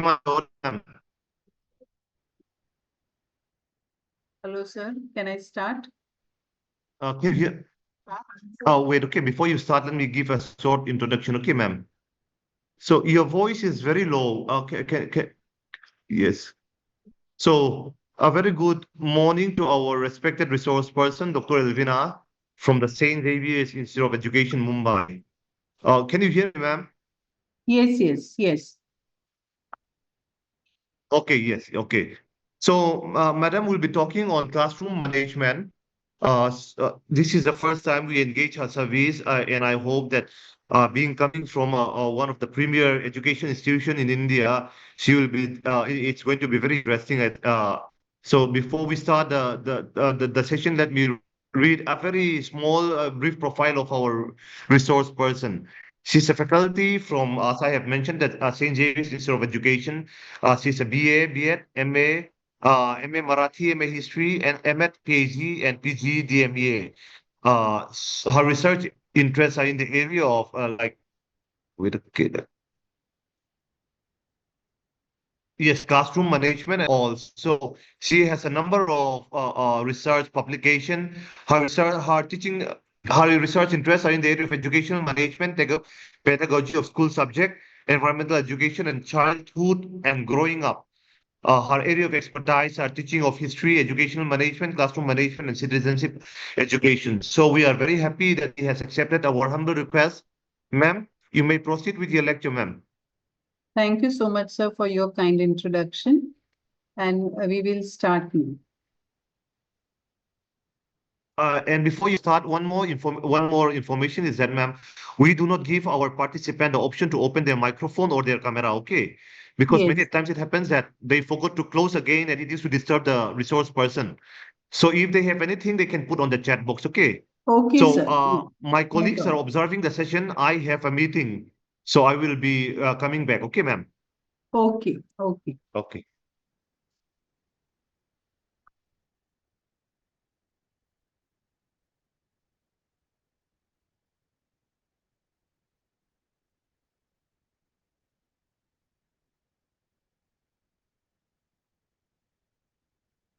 I audible, ma'am? Hello, sir. Can I start? Can you hear? Oh, wait, okay. Before you start, let me give a short introduction. Okay, ma'am. So your voice is very low. Okay, yes. So a very good morning to our respected resource person, Dr. Elvina, from the St. Xavier's Institute of Education, Mumbai. Can you hear me, ma'am? Yes, yes, yes. Okay, yes, okay. So, madam, we'll be talking on classroom management. This is the first time we engage her service, and I hope that being coming from one of the premier education institution in India, she will be. It's going to be very interesting. So before we start the session, let me read a very small, brief profile of our resource person. She's a faculty from, as I have mentioned, that St. James Institute of Education. She's a BA, B.Ed, MA, MA Marathi, MA History, and MA PhD and PG DMA. Her research interests are in the area of wait, okay, yes, classroom management and all. So she has a number of research publication. Her teaching, her research interests are in the area of educational management, pedagogy of school subject, environmental education, and childhood and growing up. Her area of expertise are teaching of history, educational management, classroom management, and citizenship education. So we are very happy that he has accepted our humble request. Ma'am, you may proceed with your lecture, ma'am. Thank you so much, sir, for your kind introduction. And we will start now. And before you start, one more information is that, ma'am, we do not give our participant the option to open their microphone or their camera, okay? Because many Yes. times it happens that they forgot to close again and it is to disturb the resource person. So if they have anything, they can put on the chat box, okay? Okay, So sir. my No colleagues are problem. observing the session. I have a meeting, so I will be coming back, okay, ma'am? Okay, okay. Okay.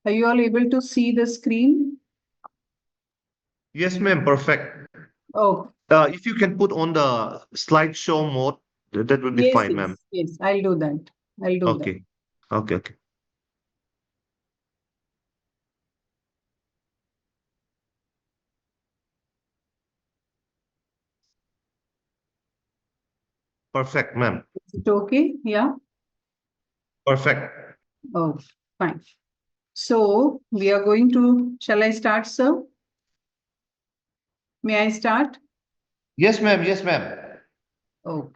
Are you all able to see the screen? Yes, ma'am, perfect. Oh, If you can put on the slideshow mode, that would be yes, fine, ma'am. yes, yes. I'll do that. I'll do that. Okay. Okay, okay. Perfect, ma'am. Is it okay? Yeah. Perfect. Oh, fine. So we are going to, shall I start, sir? May I start? Yes, ma'am. Yes, ma'am. Oh.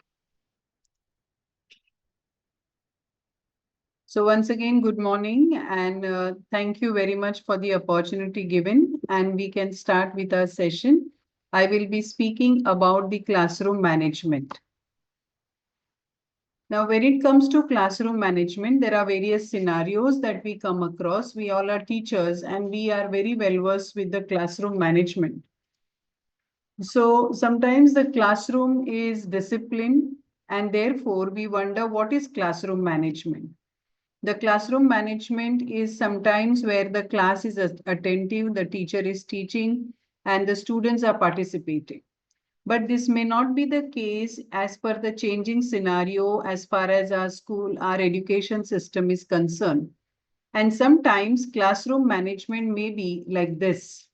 So once again, good morning, and thank you very much for the opportunity given. And we can start with our session. I will be speaking about the classroom management. Now, when it comes to classroom management, there are various scenarios that we come across. We all are teachers and we are very well versed with the classroom management. So sometimes the classroom is disciplined, and therefore we wonder what is classroom management. The classroom management is sometimes where the class is attentive, the teacher is teaching, and the students are participating. But this may not be the case as per the changing scenario as far as our school, our education system is concerned. And sometimes classroom management may be like this.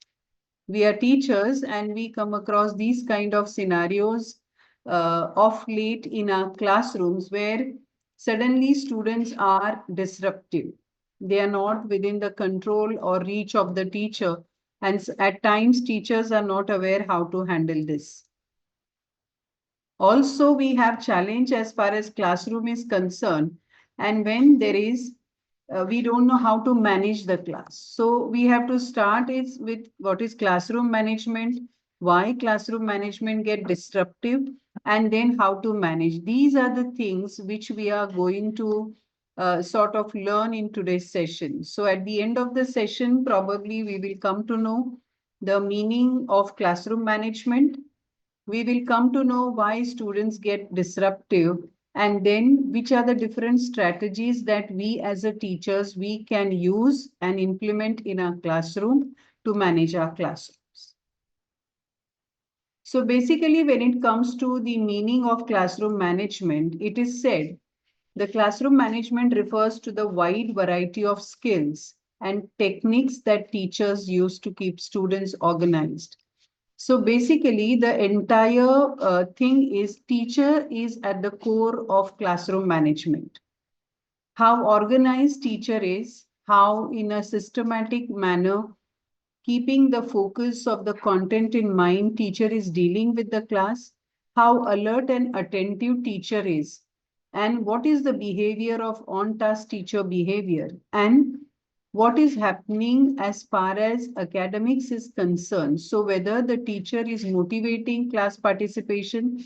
We are teachers and we come across these kind of scenarios of late in our classrooms where suddenly students are disruptive. They are not within the control or reach of the teacher, and at times teachers are not aware how to handle this. Also, we have challenge as far as classroom is concerned, and when there is we don't know how to manage the class. So we have to start is with what is classroom management, why classroom management get disruptive, and then how to manage. These are the things which we are going to sort of learn in today's session. So at the end of the session, probably we will come to know the meaning of classroom management. We will come to know why students get disruptive, And then which are the different strategies that we as a teachers, we can use and implement in our classroom to manage our classrooms. So basically, when it comes to the meaning of classroom management, it is said the classroom management refers to the wide variety of skills and techniques that teachers use to keep students organized. So basically, the entire thing is teacher is at the core of classroom management. How organized teacher is, how in a systematic manner, keeping the focus of the content in mind, teacher is dealing with the class, how alert and attentive teacher is, and what is the behavior of on-task teacher behavior, and what is happening as far as academics is concerned. So whether the teacher is motivating class participation,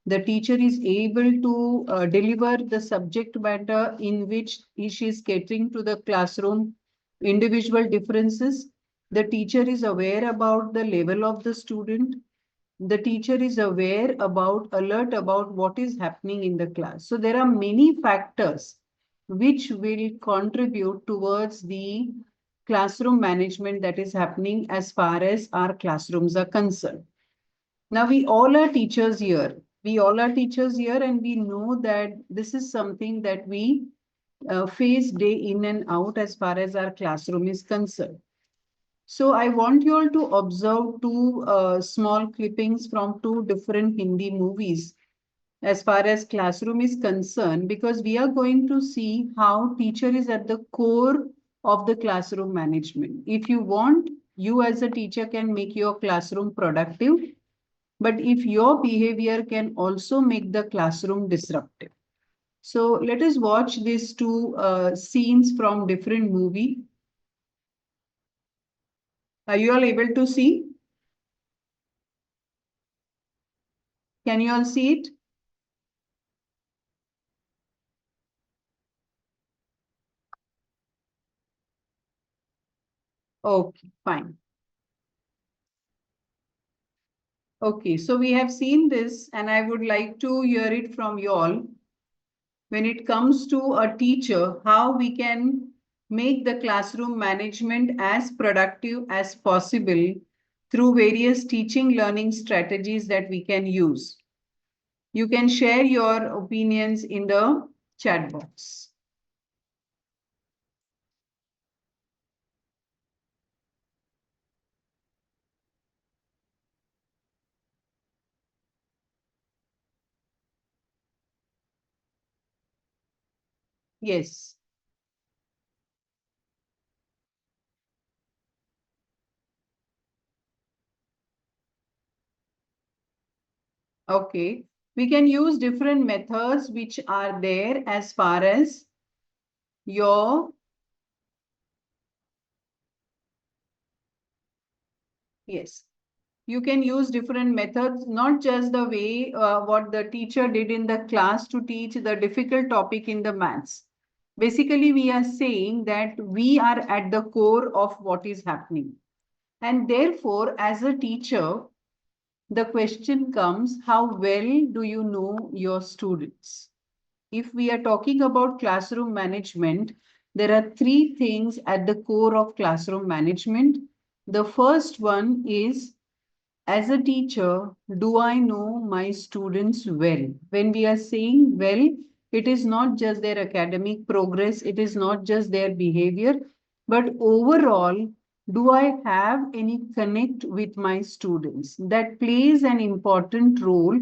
the teacher is able to deliver the subject matter in which she is catering to the classroom individual differences. The teacher is aware about the level of the student. The teacher is aware about, alert about what is happening in the class. So there are many factors which will contribute towards the classroom management that is happening as far as our classrooms are concerned. Now, we all are teachers here. We all are teachers here, and we know that this is something that we face day in and out as far as our classroom is concerned. So I want you all to observe two small clippings from two different Hindi movies as far as classroom is concerned, because we are going to see how teacher is at the core of the classroom management. If you want, you as a teacher can make your classroom productive, but if your behavior can also make the classroom disruptive. So let us watch these two scenes from different movie. Are you all able to see? Can you all see it? Okay, fine. Okay, so we have seen this, and I would like to hear it from you all. When it comes to a teacher, how we can make the classroom management as productive as possible through various teaching learning strategies that we can use. You can share your opinions in the chat box. Yes. Okay. We can use different methods which are there as far as your, yes. You can use different methods, not just the way what the teacher did in the class to teach the difficult topic in the maths. Basically, we are saying that we are at the core of what is happening. And therefore, as a teacher, the question comes, how well do you know your students? If we are talking about classroom management, there are three things at the core of classroom management. The first one is, as a teacher, do I know my students well? When we are saying well, it is not just their academic progress, it is not just their behavior, but overall, do I have any connect with my students? That plays an important role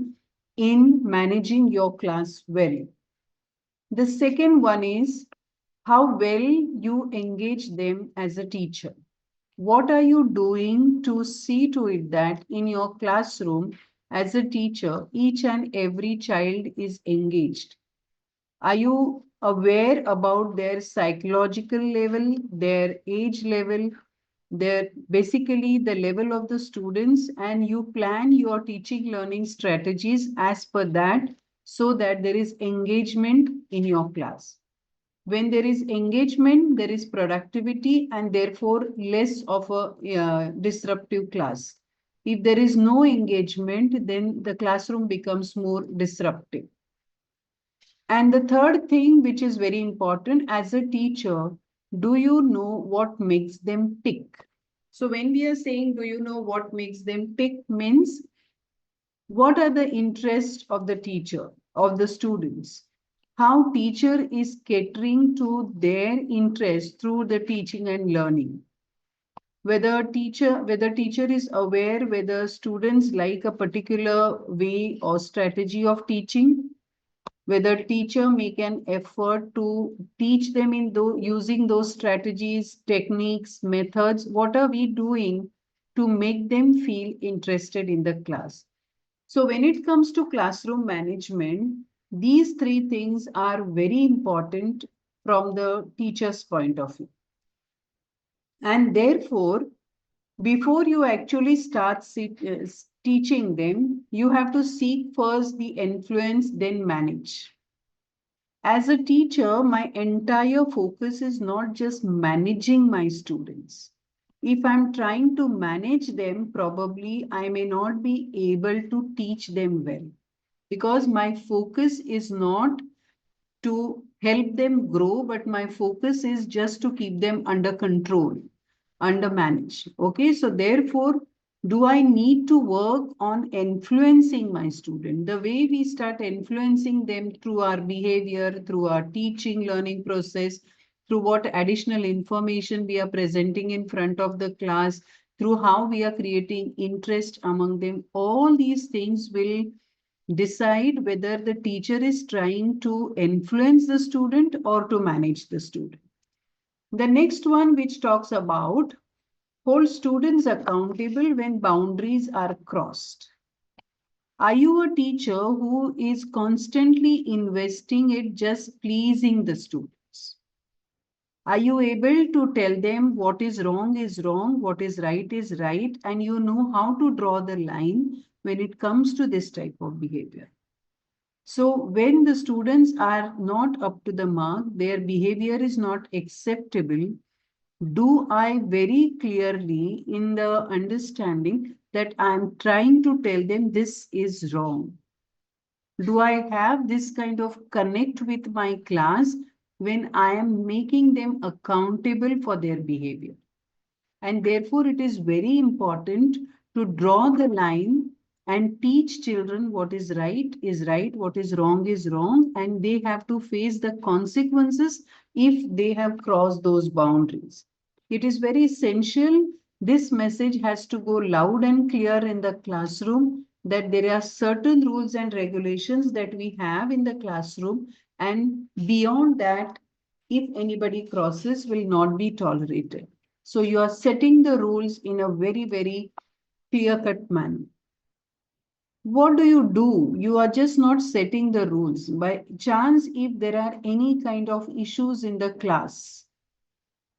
in managing your class well. The second one is how well you engage them as a teacher. What are you doing to see to it that in your classroom, as a teacher, each and every child is engaged? Are you aware about their psychological level, their age level, their basically the level of the students, and you plan your teaching learning strategies as per that so that there is engagement in your class? When there is engagement, there is productivity and therefore less of a disruptive class. If there is no engagement, then the classroom becomes more disruptive. And the third thing, which is very important as a teacher, do you know what makes them tick? So when we are saying, do you know what makes them tick, means what are the interests of the teacher, of the students? How teacher is catering to their interest through the teaching and learning. Whether teacher is aware whether students like a particular way or strategy of teaching, whether teacher make an effort to teach them in using those strategies, techniques, methods. What are we doing to make them feel interested in the class? So when it comes to classroom management, these three things are very important from the teacher's point of view. And therefore, before you actually start teaching them, you have to seek first the influence, then manage. As a teacher, my entire focus is not just managing my students. If I'm trying to manage them, probably I may not be able to teach them well because my focus is not to help them grow, but my focus is just to keep them under control, under manage. Okay, so therefore, do I need to work on influencing my student? The way we start influencing them through our behavior, through our teaching, learning process, through what additional information we are presenting in front of the class, through how we are creating interest among them, all these things will decide whether the teacher is trying to influence the student or to manage the student. The next one, which talks about hold students accountable when boundaries are crossed. Are you a teacher who is constantly investing in just pleasing the students? Are you able to tell them what is wrong, what is right, and you know how to draw the line when it comes to this type of behavior? So when the students are not up to the mark, their behavior is not acceptable, do I very clearly in the understanding that I'm trying to tell them this is wrong? Do I have this kind of connect with my class when I am making them accountable for their behavior? And therefore, it is very important to draw the line and teach children what is right, what is wrong, and they have to face the consequences if they have crossed those boundaries. It is very essential. This message has to go loud and clear in the classroom that there are certain rules and regulations that we have in the classroom, and beyond that, if anybody crosses, will not be tolerated. So you are setting the rules in a very, very clear-cut manner. What do you do? You are just not setting the rules. By chance, if there are any kind of issues in the class,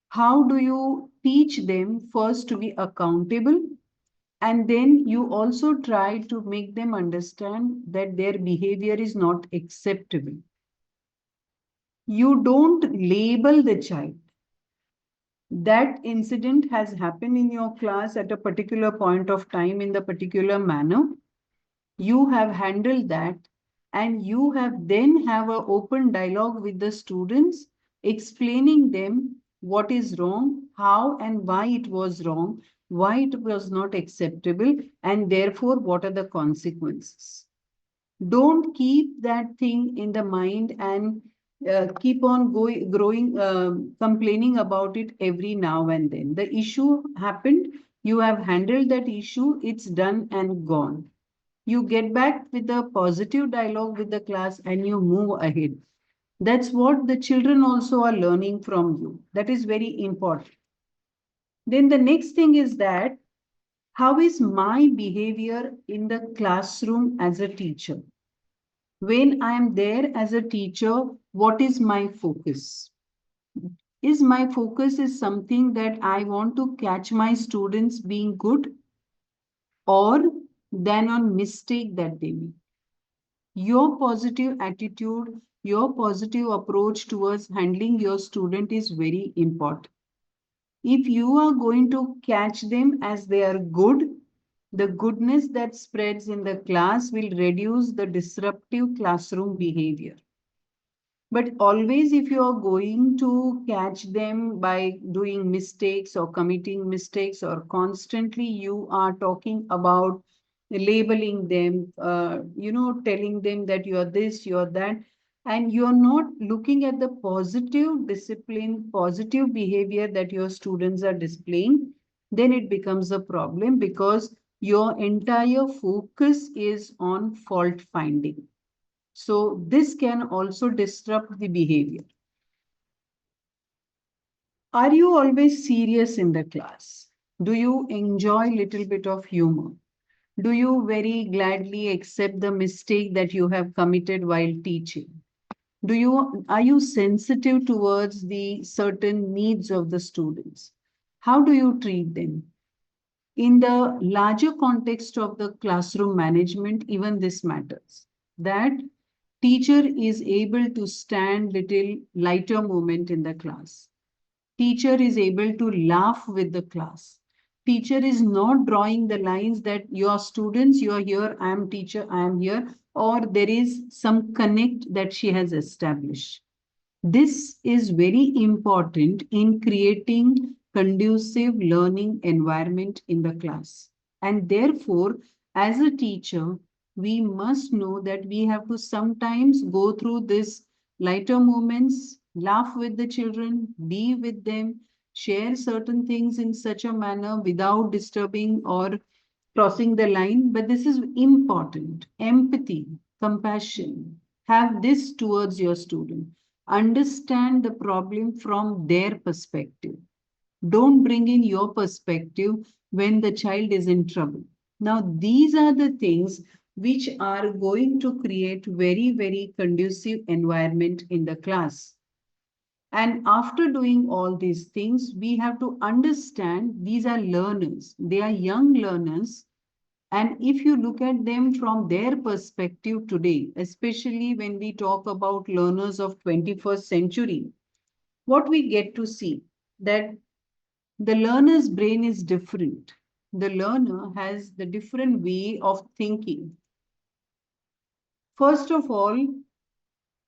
how do you teach them first to be accountable? And then you also try to make them understand that their behavior is not acceptable. You don't label the child. That incident has happened in your class at a particular point of time in the particular manner. You have handled that, and you have then have an open dialogue with the students, explaining them what is wrong, how and why it was wrong, why it was not acceptable, and therefore what are the consequences. Don't keep that thing in the mind and keep on growing, complaining about it every now and then. The issue happened, you have handled that issue, it's done and gone. You get back with a positive dialogue with the class and you move ahead. That's what the children also are learning from you. That is very important. Then the next thing is that how is my behavior in the classroom as a teacher? When I am there as a teacher, what is my focus? Is my focus is something that I want to catch my students being good or than on mistake that they make? Your positive attitude, your positive approach towards handling your student is very important. If you are going to catch them as they are good, the goodness that spreads in the class will reduce the disruptive classroom behavior. But always, if you are going to catch them by doing mistakes or committing mistakes, or constantly you are talking about labeling them, telling them that you are this, you are that, and you are not looking at the positive discipline, positive behavior that your students are displaying, then it becomes a problem because your entire focus is on fault finding. So this can also disrupt the behavior. Are you always serious in the class? Do you enjoy little bit of humor? Do you very gladly accept the mistake that you have committed while teaching? Are you sensitive towards the certain needs of the students? How do you treat them? In the larger context of the classroom management, even this matters. That teacher is able to stand little lighter moment in the class. Teacher is able to laugh with the class. Teacher is not drawing the lines that your students, you are here, I am teacher, I am here, or there is some connect that she has established. This is very important in creating conducive learning environment in the class. And therefore, as a teacher, we must know that we have to sometimes go through this lighter moments, laugh with the children, be with them, share certain things in such a manner without disturbing or crossing the line. But this is important. Empathy, compassion. Have this towards your student. Understand the problem from their perspective. Don't bring in your perspective when the child is in trouble. Now, these are the things which are going to create very, very conducive environment in the class. And after doing all these things, we have to understand these are learners. They are young learners. And if you look at them from their perspective today, especially when we talk about learners of 21st century, what we get to see that the learner's brain is different. The learner has the different way of thinking. First of all,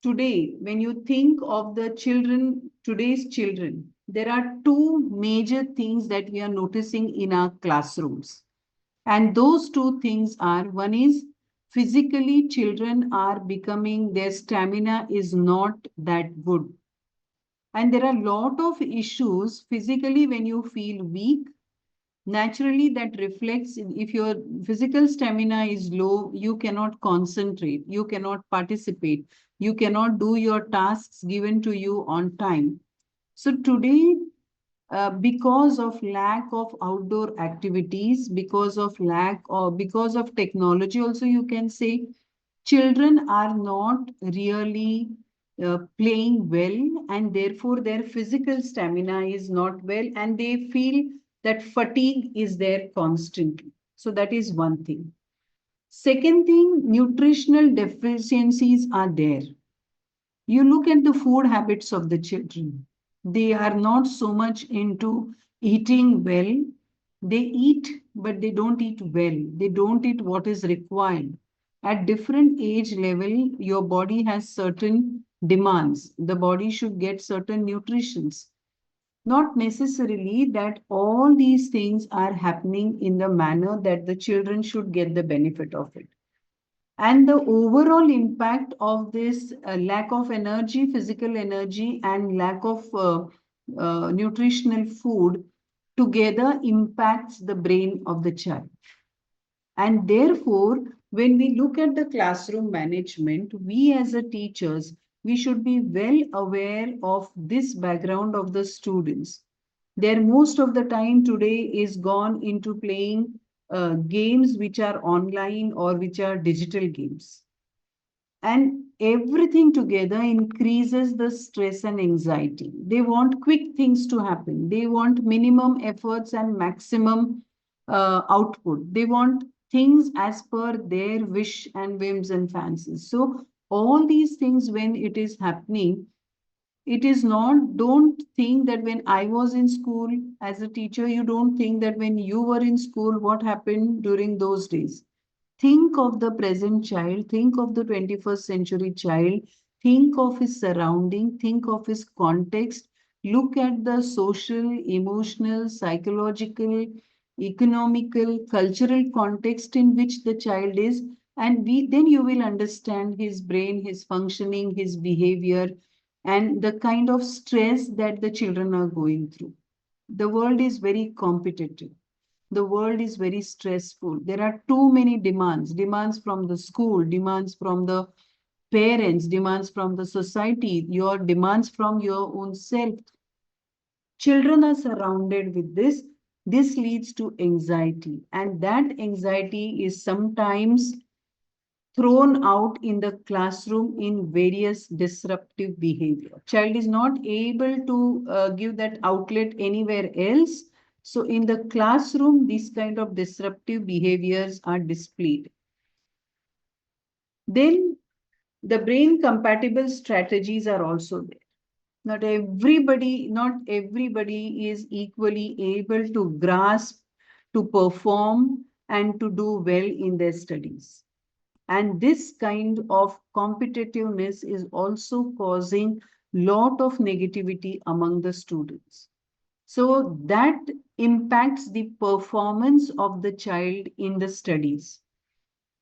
today, when you think of the children, today's children, there are two major things that we are noticing in our classrooms. And those two things are, one is physically children are becoming, their stamina is not that good. And there are a lot of issues physically when you feel weak. Naturally, that reflects if your physical stamina is low, you cannot concentrate, you cannot participate, you cannot do your tasks given to you on time. So today, because of lack of outdoor activities, because of technology, also you can say children are not really playing well, and therefore their physical stamina is not well, and they feel that fatigue is there constantly. So that is one thing. Second thing, nutritional deficiencies are there. You look at the food habits of the children. They are not so much into eating well. They eat, but they don't eat well. They don't eat what is required. At different age level, your body has certain demands. The body should get certain nutritions. Not necessarily that all these things are happening in the manner that the children should get the benefit of it. And the overall impact of this lack of energy, physical energy, and lack of nutritional food together impacts the brain of the child. And therefore, when we look at the classroom management, we as a teachers, we should be well aware of this background of the students. Their most of the time today is gone into playing games which are online or which are digital games. And everything together increases the stress and anxiety. They want quick things to happen. They want minimum efforts and maximum output. They want things as per their wish and whims and fancies. So all these things, when it is happening, it is not, don't think that when I was in school as a teacher, you don't think that when you were in school, what happened during those days. Think of the present child, think of the 21st century child, think of his surrounding, think of his context, look at the social, emotional, psychological, economical, cultural context in which the child is, and then you will understand his brain, his functioning, his behavior, and the kind of stress that the children are going through. The world is very competitive. The world is very stressful. There are too many demands from the school, demands from the parents, demands from the society, your demands from your own self. Children are surrounded with this. This leads to anxiety, and that anxiety is sometimes thrown out in the classroom in various disruptive behavior. Child is not able to give that outlet anywhere else. So in the classroom, these kind of disruptive behaviors are displayed. Then the brain compatible strategies are also there. Not everybody is equally able to grasp, to perform, and to do well in their studies. And this kind of competitiveness is also causing lot of negativity among the students. So that impacts the performance of the child in the studies.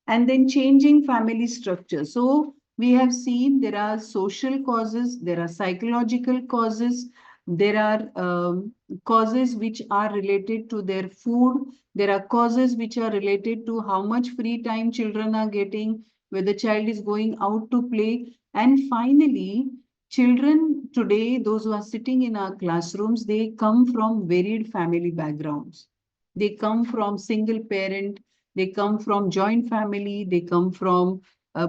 And then changing family structure. So we have seen there are social causes, there are psychological causes, there are causes which are related to their food, there are causes which are related to how much free time children are getting, where the child is going out to play. And finally, children today, those who are sitting in our classrooms, they come from varied family backgrounds. They come from single parent, they come from joint family, they come from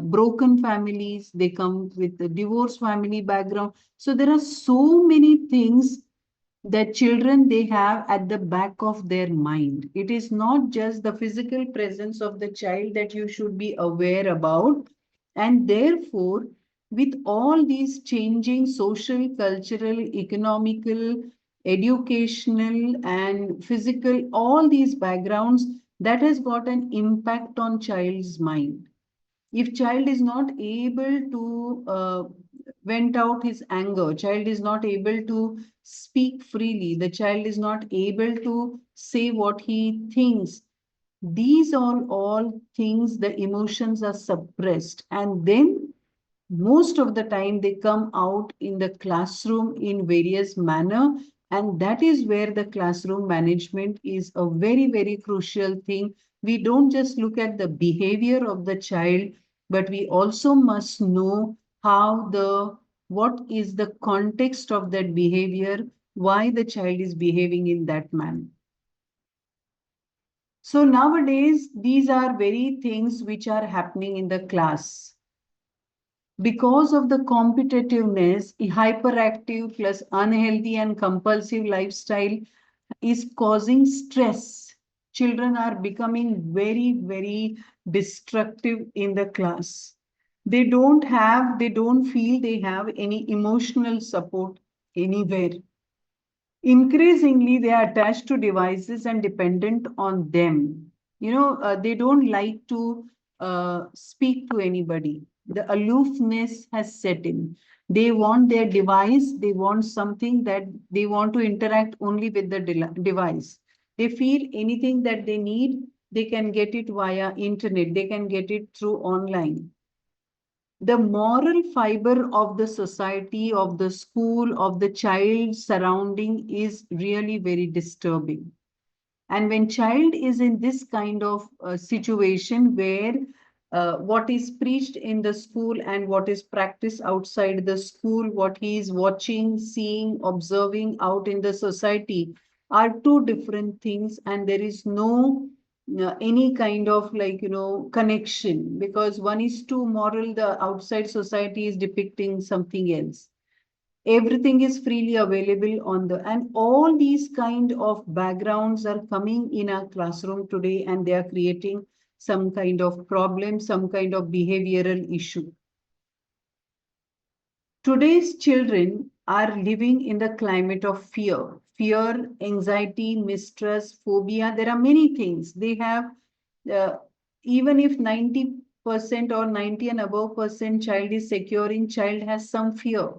broken families, they come with a divorce family background. So there are so many things that children they have at the back of their mind. It is not just the physical presence of the child that you should be aware about. And therefore, with all these changing social, cultural, economical, educational, and physical, all these backgrounds, that has got an impact on child's mind. If child is not able to vent out his anger, child is not able to speak freely, the child is not able to say what he thinks, these are all things, the emotions are suppressed, and then most of the time they come out in the classroom in various manner, and that is where the classroom management is a very crucial thing. We don't just look at the behavior of the child, but we also must know how the what is the context of that behavior, why the child is behaving in that manner. So nowadays these are very things which are happening in the class. Because of the competitiveness, a hyperactive plus unhealthy and compulsive lifestyle is causing stress. Children are becoming very destructive in the class. They don't feel they have any emotional support anywhere. Increasingly, they are attached to devices and dependent on them. They don't like to speak to anybody. The aloofness has set in. They want their device, they want something that they want to interact only with the device. They feel anything that they need, they can get it via internet, they can get it through online. The moral fiber of the society, of the school, of the child surrounding is really very disturbing. And when child is in this kind of situation where what is preached in the school and what is practiced outside the school, what he is watching, seeing, observing out in the society are two different things, and there is no any kind of connection, because one is too moral, the outside society is depicting something else. Everything is freely available on the, and all these kind of backgrounds are coming in our classroom today, and they are creating some kind of problem, some kind of behavioral issue. Today's children are living in the climate of fear, anxiety, mistrust, phobia. There are many things they have. uh, Even if 90 or 90 and above percent child is securing, child has some fear.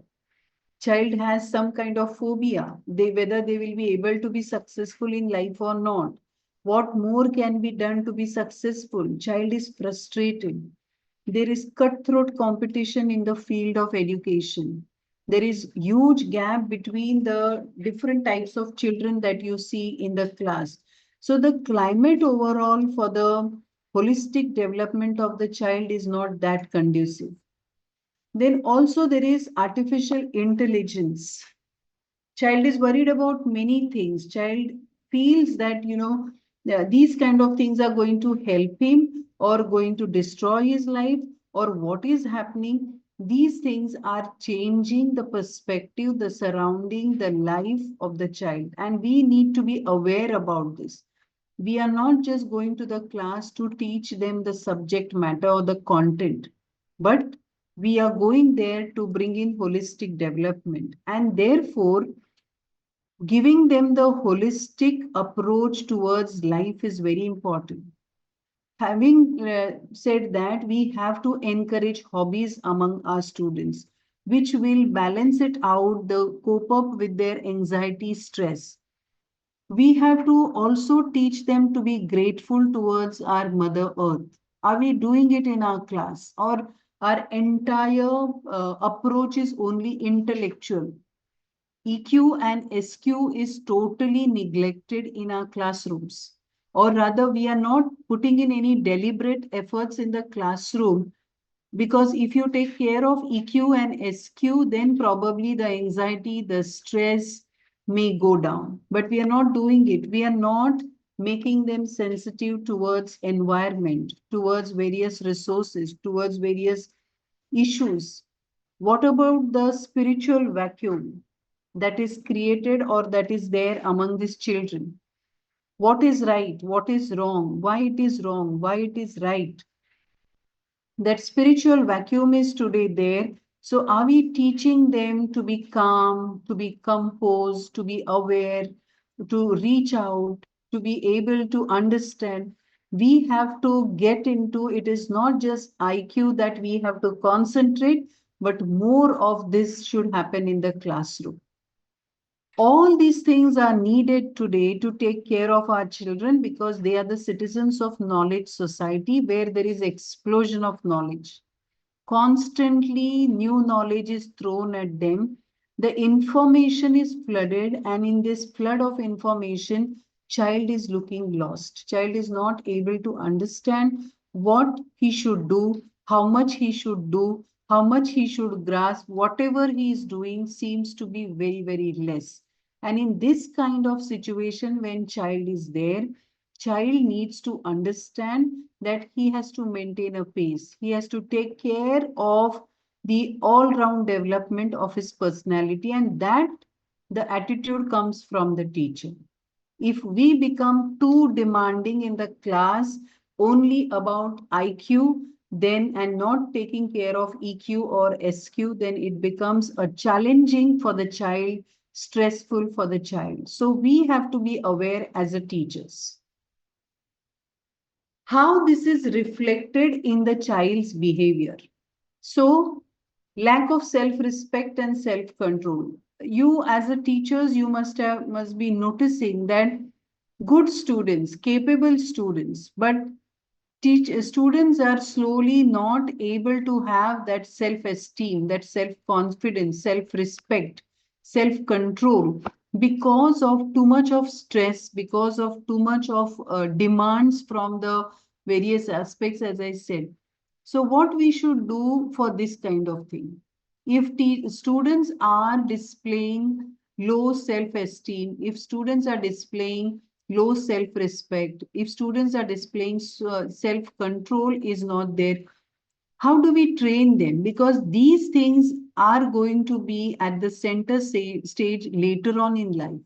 Child has some kind of phobia. Whether they will be able to be successful in life or not. What more can be done to be successful? Child is frustrated. There is cutthroat competition in the field of education. There is huge gap between the different types of children that you see in the class. So the climate overall for the holistic development of the child is not that conducive. Then also there is artificial intelligence. Child is worried about many things. Child feels that, these kind of things are going to help him or going to destroy his life or what is happening. These things are changing the perspective, the surrounding, the life of the child. And we need to be aware about this. We are not just going to the class to teach them the subject matter or the content, but we are going there to bring in holistic development. And therefore, giving them the holistic approach towards life is very important. Having said that, we have to encourage hobbies among our students, which will balance it out, the cope up with their anxiety, stress. We have to also teach them to be grateful towards our Mother Earth. Are we doing it in our class? Or our entire approach is only intellectual? EQ and SQ is totally neglected in our classrooms. Or rather, we are not putting in any deliberate efforts in the classroom, because if you take care of EQ and SQ, then probably the anxiety, the stress may go down. But we are not doing it. We are not making them sensitive towards environment, towards various resources, towards various issues. What about the spiritual vacuum that is created or that is there among these children? What is right? What is wrong? Why it is wrong? Why it is right? That spiritual vacuum is today there. So are we teaching them to be calm, to be composed, to be aware, to reach out, to be able to understand? We have to get into it is not just IQ that we have to concentrate, but more of this should happen in the classroom. All these things are needed today to take care of our children because they are the citizens of knowledge society where there is explosion of knowledge. Constantly new knowledge is thrown at them. The information is flooded, and in this flood of information, child is looking lost. Child is not able to understand what he should do, how much he should do, how much he should grasp. Whatever he is doing seems to be very, very less. And in this kind of situation, when child is there, child needs to understand that he has to maintain a pace. He has to take care of the all-round development of his personality, and that the attitude comes from the teacher. If we become too demanding in the class only about IQ, then and not taking care of EQ or SQ, then it becomes a challenging for the child, stressful for the child. So we have to be aware as a teachers how this is reflected in the child's behavior. So, lack of self-respect and self-control. You as a teachers, you must be noticing that good students, capable students, but students are slowly not able to have that self-esteem, that self-confidence, self-respect, self-control because of too much of stress, because of too much of demands from the various aspects, as I said. So what we should do for this kind of thing? If students are displaying low self-esteem, if students are displaying low self-respect, if students are displaying self-control is not there, how do we train them? Because these things are going to be at the center stage later on in life.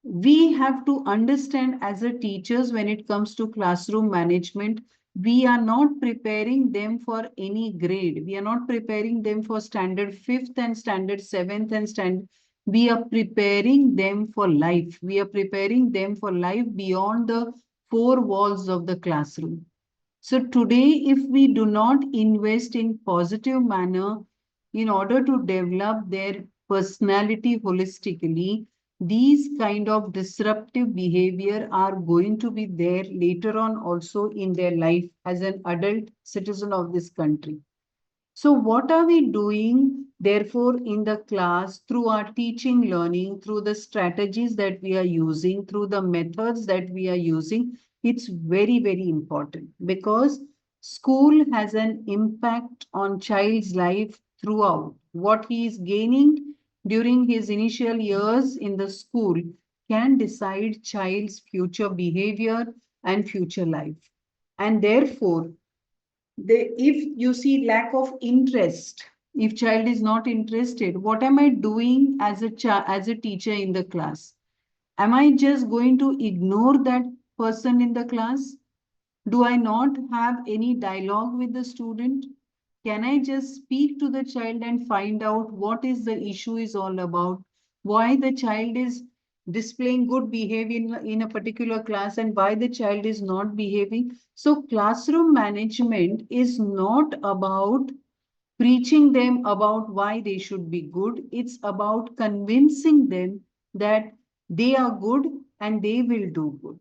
We have to understand as a teachers when it comes to classroom management, we are not preparing them for any grade. We are not preparing them for standard 5th and standard 7th and standard. We are preparing them for life. We are preparing them for life beyond the four walls of the classroom. So today, if we do not invest in positive manner in order to develop their personality holistically, these kind of disruptive behavior are going to be there later on also in their life as an adult citizen of this country. So what are we doing, therefore, in the class through our teaching, learning, through the strategies that we are using, through the methods that we are using? It's very, very important because school has an impact on child's life throughout. What he is gaining during his initial years in the school can decide child's future behavior and future life. And therefore, if you see lack of interest, if child is not interested, what am I doing as as a teacher in the class? Am I just going to ignore that person in the class? Do I not have any dialogue with the student? Can I just speak to the child and find out what is the issue is all about? Why the child is displaying good behavior in a particular class and why the child is not behaving? So classroom management is not about preaching them about why they should be good. It's about convincing them that they are good and they will do good.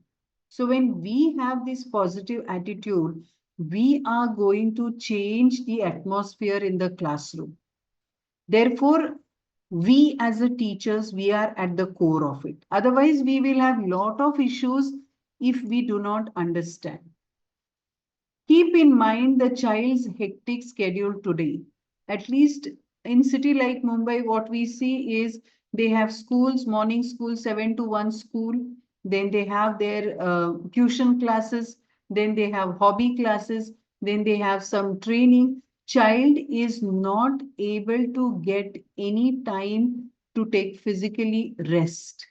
So when we have this positive attitude, we are going to change the atmosphere in the classroom. Therefore, we as a teachers, we are at the core of it. Otherwise, we will have lot of issues if we do not understand. Keep in mind the child's hectic schedule today. At least in city like Mumbai, what we see is they have schools, morning school, 7 to 1 school. Then they have their tuition classes. Then they have hobby classes. Then they have some training. Child is not able to get any time to take physically rest.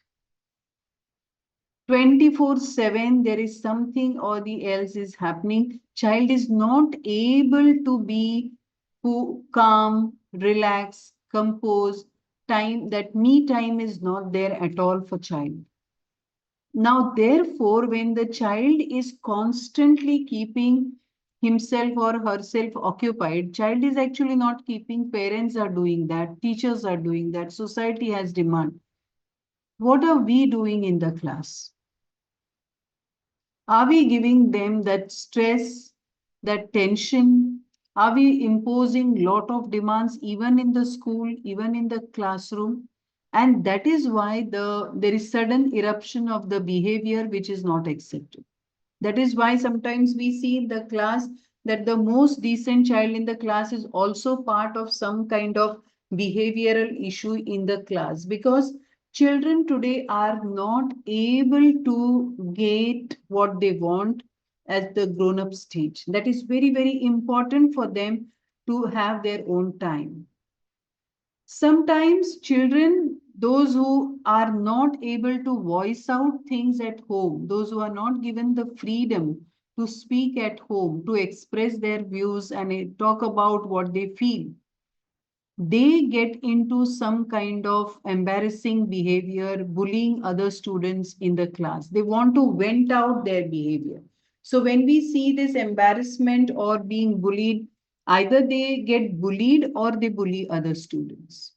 24/7 there is something or the else is happening. Child is not able to be calm, relax, compose. Time, that me time is not there at all for child. Now therefore, when the child is constantly keeping himself or herself occupied, child is actually not keeping, parents are doing that, teachers are doing that, society has demand. What are we doing in the class? Are we giving them that stress, that tension? Are we imposing lot of demands even in the school, even in the classroom? And that is why there is sudden eruption of the behavior which is not accepted. That is why sometimes we see in the class that the most decent child in the class is also part of some kind of behavioral issue in the class, because children today are not able to get what they want at the grown-up stage. That is very, very important for them to have their own time. Sometimes children, those who are not able to voice out things at home, those who are not given the freedom to speak at home, to express their views and talk about what they feel, they get into some kind of embarrassing behavior, bullying other students in the class. They want to vent out their behavior. So when we see this embarrassment or being bullied, either they get bullied or they bully other students.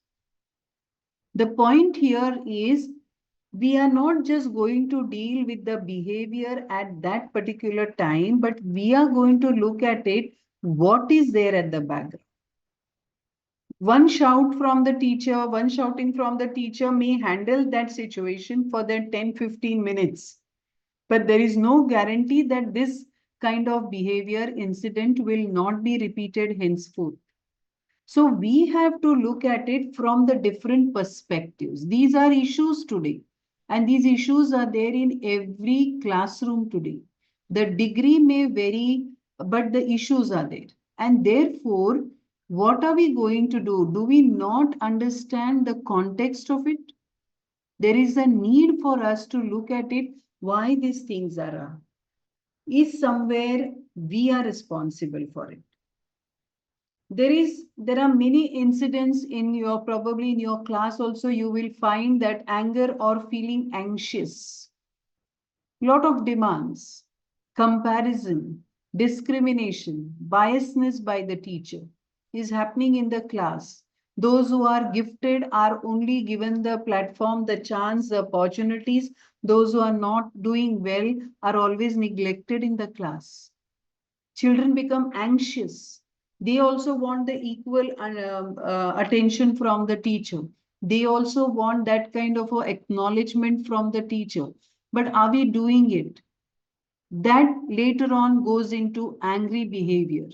The point here is we are not just going to deal with the behavior at that particular time, but we are going to look at it, what is there at the background. One shout from the teacher, one shouting from the teacher may handle that situation for the 10-15 minutes. But there is no guarantee that this kind of behavior incident will not be repeated henceforth. So we have to look at it from the different perspectives. These are issues today, and these issues are there in every classroom today. The degree may vary, but the issues are there. And therefore, what are we going to do? Do we not understand the context of it? There is a need for us to look at it, why these things are. Is somewhere we are responsible for it. There are many incidents in your, probably in your class also, you will find that anger or feeling anxious, lot of demands, comparison. discrimination, biasness by the teacher is happening in the class. Those who are gifted are only given the platform, the chance, the opportunities. Those who are not doing well are always neglected in the class. Children become anxious. They also want the equal attention from the teacher. They also want that kind of acknowledgement from the teacher. But are we doing it? That later on goes into angry behavior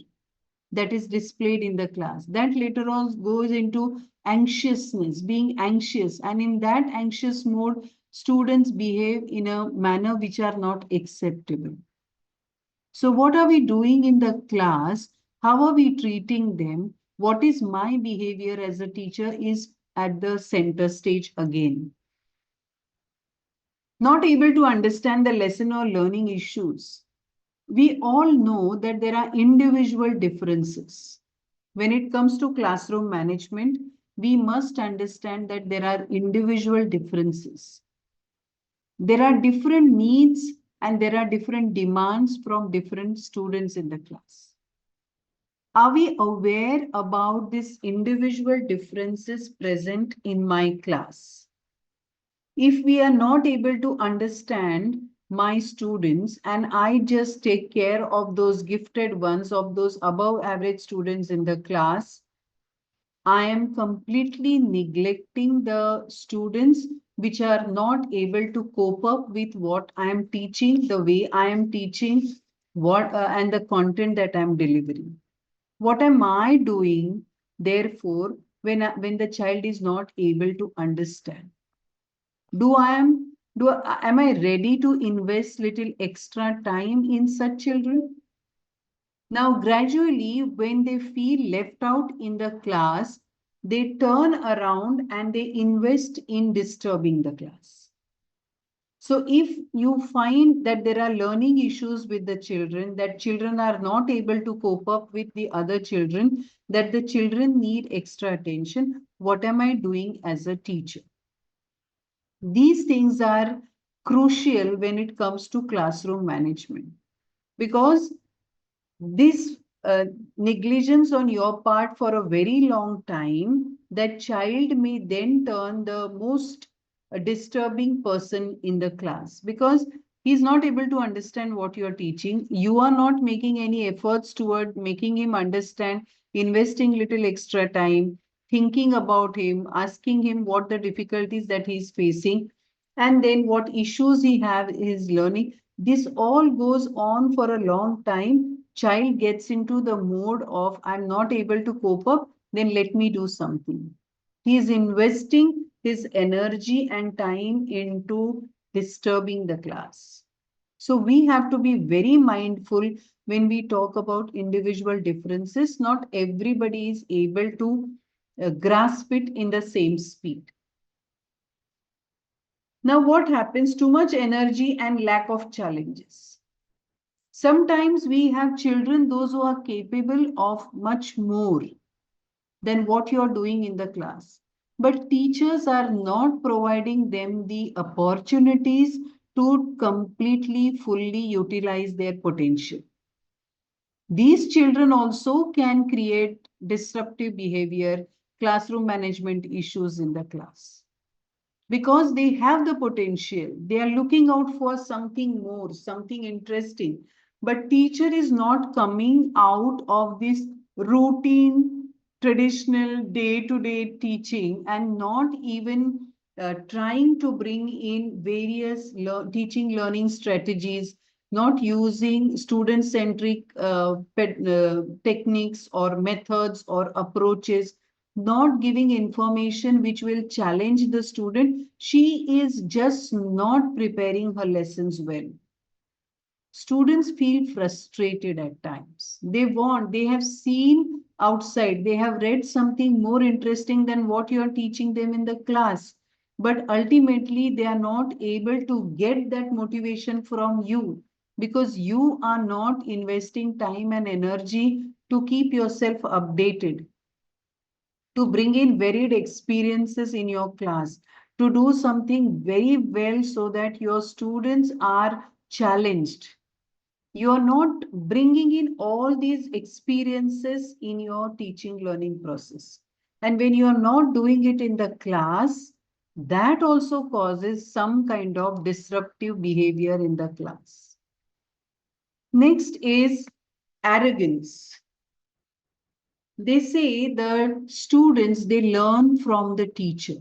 that is displayed in the class. That later on goes into anxiousness, being anxious. And in that anxious mode, students behave in a manner which are not acceptable. So what are we doing in the class? How are we treating them? What is my behavior as a teacher is at the center stage again. Not able to understand the lesson or learning issues. We all know that there are individual differences. When it comes to classroom management, we must understand that there are individual differences. There are different needs and there are different demands from different students in the class. Are we aware about these individual differences present in my class? If we are not able to understand my students and I just take care of those gifted ones, of those above average students in the class, I am completely neglecting the students which are not able to cope up with what I am teaching, the way I am teaching, and the content that I am delivering. What am I doing, therefore, when the child is not able to understand? Am I ready to invest little extra time in such children? Now, gradually, when they feel left out in the class, they turn around and they invest in disturbing the class. So if you find that there are learning issues with the children, that children are not able to cope up with the other children, that the children need extra attention, what am I doing as a teacher? These things are crucial when it comes to classroom management because this negligence on your part for a very long time, that child may then turn the most disturbing person in the class because he's not able to understand what you're teaching. You are not making any efforts toward making him understand, investing little extra time, thinking about him, asking him what the difficulties that he's facing, and then what issues he have is learning. This all goes on for a long time. Child gets into the mode of I'm not able to cope up, then let me do something. He is investing his energy and time into disturbing the class. So we have to be very mindful when we talk about individual differences. Not everybody is able to grasp it in the same speed. Now, what happens? Too much energy and lack of challenges. Sometimes we have children, those who are capable of much more than what you're doing in the class. But teachers are not providing them the opportunities to completely, fully utilize their potential. These children also can create disruptive behavior, classroom management issues in the class because they have the potential. They are looking out for something more, something interesting. But teacher is not coming out of this routine, traditional day-to-day teaching and not even trying to bring in various teaching learning strategies, not using student-centric techniques or methods or approaches, not giving information which will challenge the student. She is just not preparing her lessons well. Students feel frustrated at times. They have seen outside, they have read something more interesting than what you are teaching them in the class. But ultimately, they are not able to get that motivation from you because you are not investing time and energy to keep yourself updated, to bring in varied experiences in your class, to do something very well so that your students are challenged. You are not bringing in all these experiences in your teaching learning process. And when you are not doing it in the class, that also causes some kind of disruptive behavior in the class. Next is arrogance. They say the students, they learn from the teacher.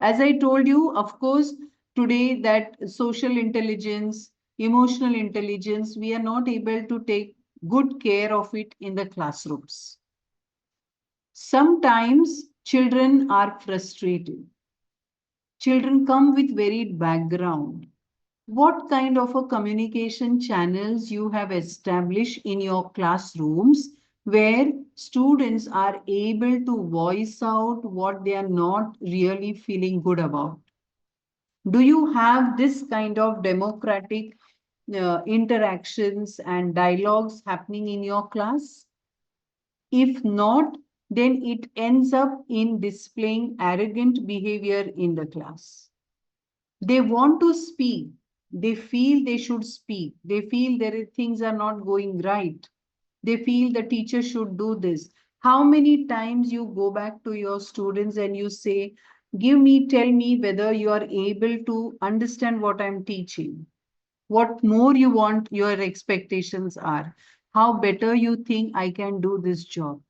As I told you, of course, today that social intelligence, emotional intelligence, we are not able to take good care of it in the classrooms. Sometimes children are frustrated. Children come with varied background. What kind of a communication channels you have established in your classrooms where students are able to voice out what they are not really feeling good about? Do you have this kind of democratic interactions and dialogues happening in your class? If not, then it ends up in displaying arrogant behavior in the class. They want to speak. They feel they should speak. They feel that things are not going right. They feel the teacher should do this. How many times you go back to your students and you say, tell me whether you are able to understand what I'm teaching, what more you want, your expectations are, how better you think I can do this job.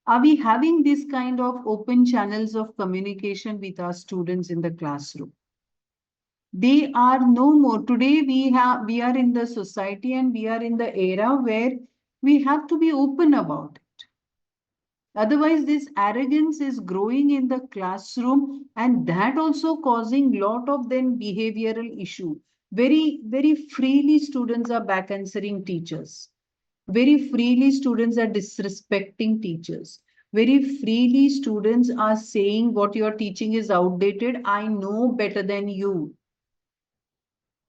Are we having this kind of open channels of communication with our students in the classroom? They are no more. Today we are in the society and we are in the era where we have to be open about it. Otherwise, this arrogance is growing in the classroom, and that also causing lot of then behavioral issue. Very freely students are back answering teachers. Very freely students are disrespecting teachers. Very freely students are saying what you're teaching is outdated. I know better than you.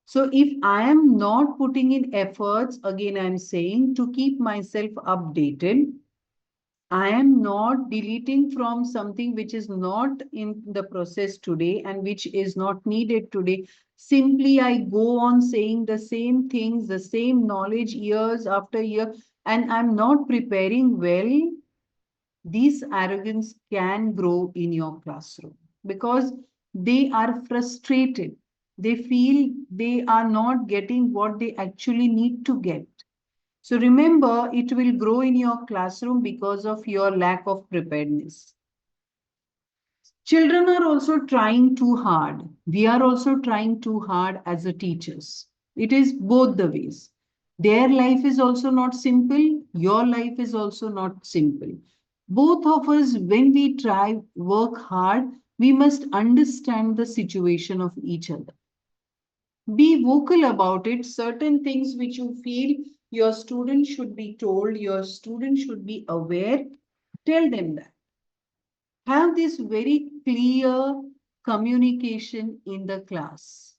So if I am not putting in efforts, again, I'm saying to keep myself updated, I am not deleting from something which is not in the process today and which is not needed today. Simply, I go on saying the same things, the same knowledge years after year, and I'm not preparing well. This arrogance can grow in your classroom because they are frustrated. They feel they are not getting what they actually need to get. So remember, it will grow in your classroom because of your lack of preparedness. Children are also trying too hard. We are also trying too hard as a teachers. It is both the ways. Their life is also not simple. Your life is also not simple. Both of us, when we try work hard, we must understand the situation of each other. Be vocal about it. Certain things which you feel your student should be told, your student should be aware, tell them that. Have this very clear communication in the class.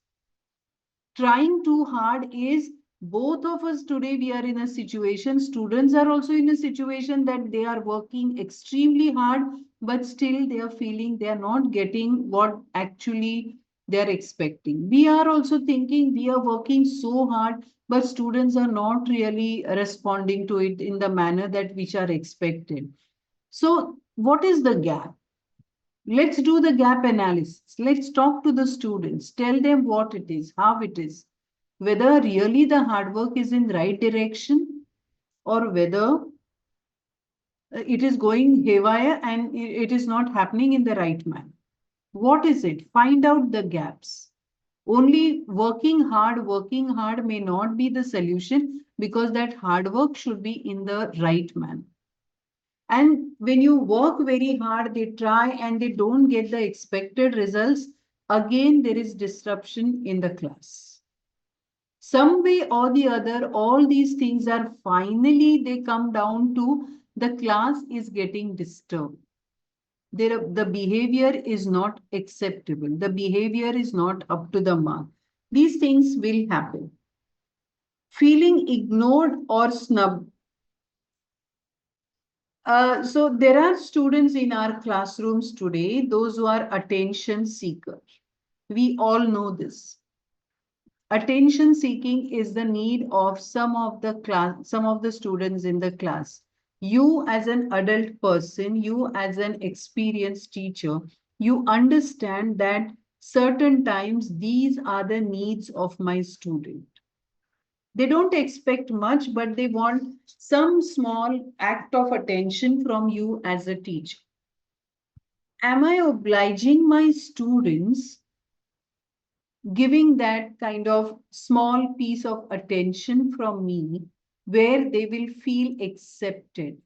Trying too hard is both of us today, we are in a situation, students are also in a situation that they are working extremely hard, but still they are feeling they are not getting what actually they are expecting. We are also thinking we are working so hard, but students are not really responding to it in the manner that which are expected. So what is the gap? Let's do the gap analysis. Let's talk to the students, tell them what it is, how it is, whether really the hard work is in the right direction or whether it is going haywire and it is not happening in the right manner. What is it? Find out the gaps. Only working hard may not be the solution because that hard work should be in the right manner. And when you work very hard, they try and they don't get the expected results. Again, there is disruption in the class. Some way or the other, all these things are finally, they come down to the class is getting disturbed. The behavior is not acceptable. The behavior is not up to the mark. These things will happen. Feeling ignored or snubbed. So there are students in our classrooms today, those who are attention seekers. We all know this. Attention seeking is the need of some of the students in the class. You as an adult person, you as an experienced teacher, you understand that certain times these are the needs of my student. They don't expect much, but they want some small act of attention from you as a teacher. Am I obliging my students giving that kind of small piece of attention from me where they will feel accepted?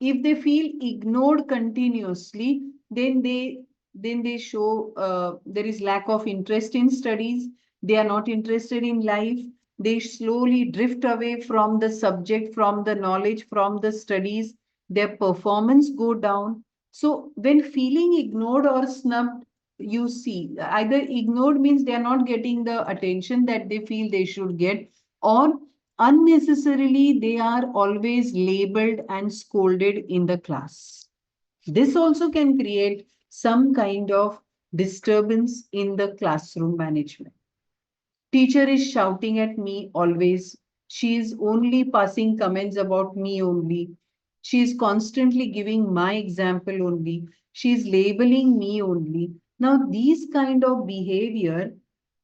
If they feel ignored continuously, then they show there is lack of interest in studies. They are not interested in life. They slowly drift away from the subject, from the knowledge, from the studies. Their performance go down. So when feeling ignored or snubbed, you see either ignored means they are not getting the attention that they feel they should get, or unnecessarily they are always labeled and scolded in the class. This also can create some kind of disturbance in the classroom management. Teacher is shouting at me always. She is only passing comments about me only. She is constantly giving my example only. She is labeling me only. Now, these kind of behavior,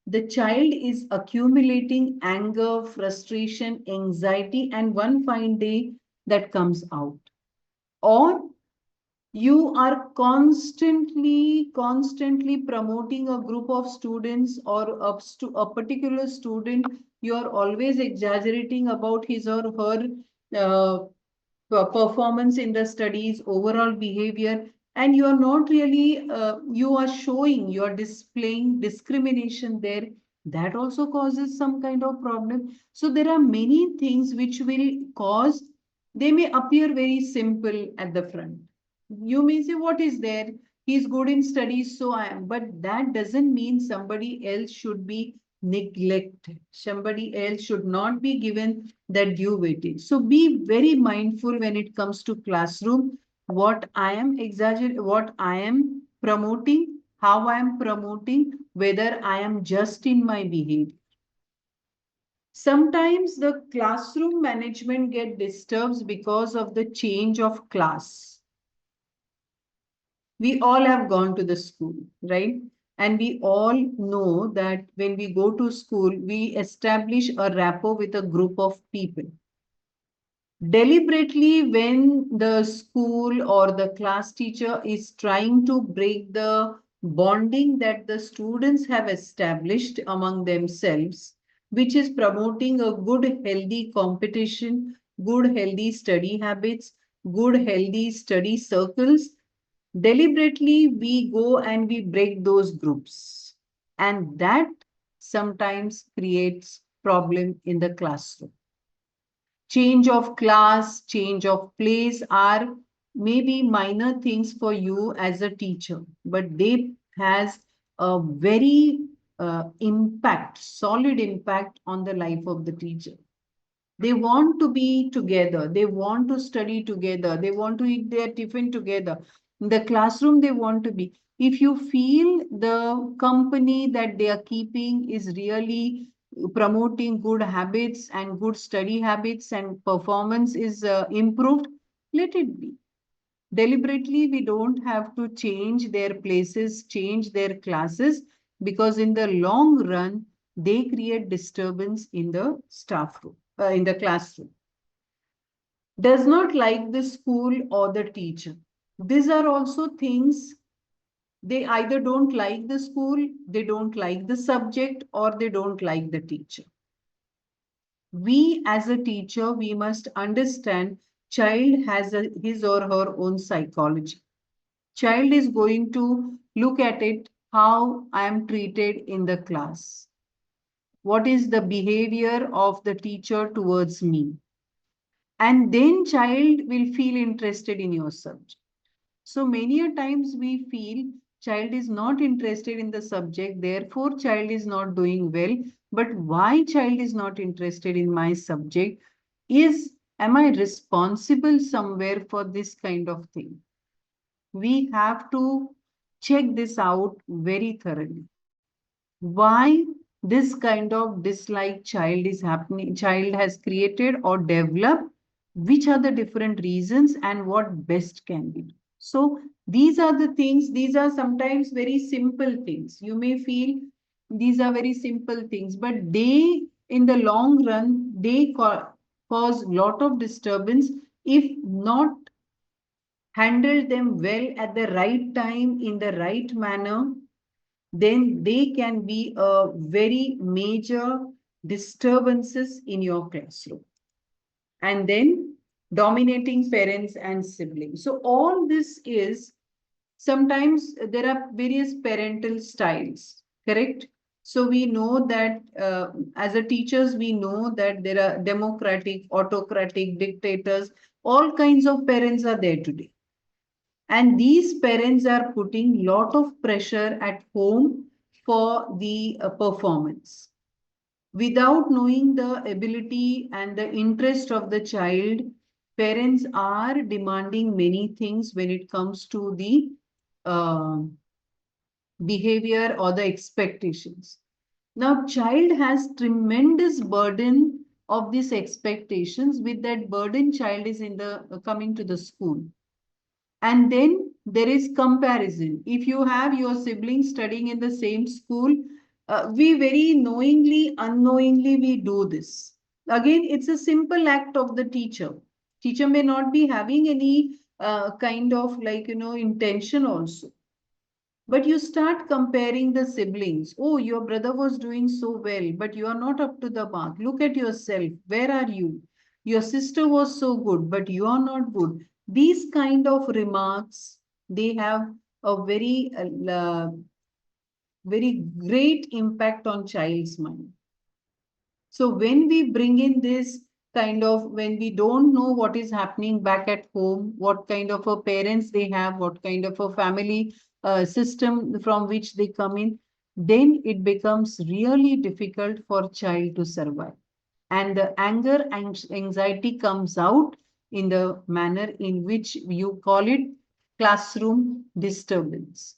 the child is accumulating anger, frustration, anxiety, and one fine day that comes out. Or you are constantly promoting a group of students or up to a particular student. You are always exaggerating about his or her uh, performance in the studies, overall behavior, and you are not really, you are showing, you are displaying discrimination there. That also causes some kind of problem. So there are many things which will cause, they may appear very simple at the front. You may say, what is there? He's good in studies, so I am. But that doesn't mean somebody else should be neglected. Somebody else should not be given that due weightage. So be very mindful when it comes to classroom, what I am exaggerating, what I am promoting, how I am promoting, whether I am just in my behavior. Sometimes the classroom management get disturbed because of the change of class. We all have gone to the school, right? And we all know that when we go to school, we establish a rapport with a group of people. Deliberately, when the school or the class teacher is trying to break the bonding that the students have established among themselves, which is promoting a good, healthy competition, good, healthy study habits, good, healthy study circles, deliberately we go and we break those groups. And that sometimes creates problem in the classroom. Change of class, change of place are maybe minor things for you as a teacher, but they has a very solid impact on the life of the teacher. They want to be together. They want to study together. They want to eat their tiffin together. In the classroom, they want to be. If you feel the company that they are keeping is really promoting good habits and good study habits and performance is improved, let it be. Deliberately, we don't have to change their places, change their classes, because in the long run, they create disturbance in the staff room, in the classroom. Does not like the school or the teacher. These are also things, they either don't like the school, they don't like the subject, or they don't like the teacher. We as a teacher, we must understand child has his or her own psychology. Child is going to look at it, how I am treated in the class. What is the behavior of the teacher towards me? And then child will feel interested in your subject. So many a times we feel child is not interested in the subject, therefore child is not doing well. But why child is not interested in my subject? Am I responsible somewhere for this kind of thing? We have to check this out very thoroughly. Why this kind of dislike child has created or developed, which are the different reasons and what best can be done. So these are the things, these are sometimes very simple things. You may feel these are very simple things, but they, in the long run, they cause lot of disturbance if not handled them well at the right time in the right manner. Then they can be a very major disturbances in your classroom. And then dominating parents and siblings. So all this is, sometimes there are various parental styles, correct? So we know that as a teachers, we know that there are democratic, autocratic, dictators, all kinds of parents are there today. And these parents are putting lot of pressure at home for the performance without knowing the ability and the interest of the child. Parents are demanding many things when it comes to the uh, behavior or the expectations. Now child has tremendous burden of these expectations. With that burden, child is in the coming to the school. And then there is comparison. If you have your siblings studying in the same school, we very knowingly, unknowingly, we do this. Again, it's a simple act of the teacher. Teacher may not be having any kind of like, intention also. But you start comparing the siblings. Oh, your brother was doing so well, but you are not up to the mark. Look at yourself. Where are you? Your sister was so good, but you are not good. These kind of remarks, they have a very great impact on child's mind. So when we bring in this kind of, when we don't know what is happening back at home, what kind of a parents they have, what kind of a family system from which they come in, then it becomes really difficult for child to survive. And the anger and anxiety comes out in the manner in which you call it classroom disturbance.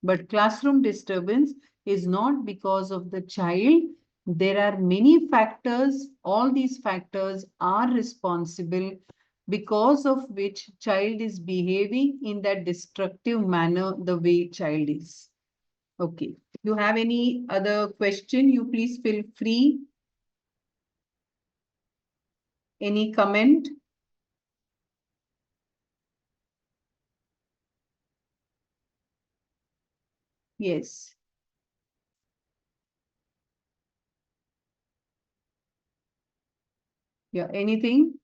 But classroom disturbance is not because of the child. There are many factors. All these factors are responsible because of which child is behaving in that destructive manner the way child is. Okay. If you have any other question, you please feel free. Any comment? Yes. Yeah. Anything?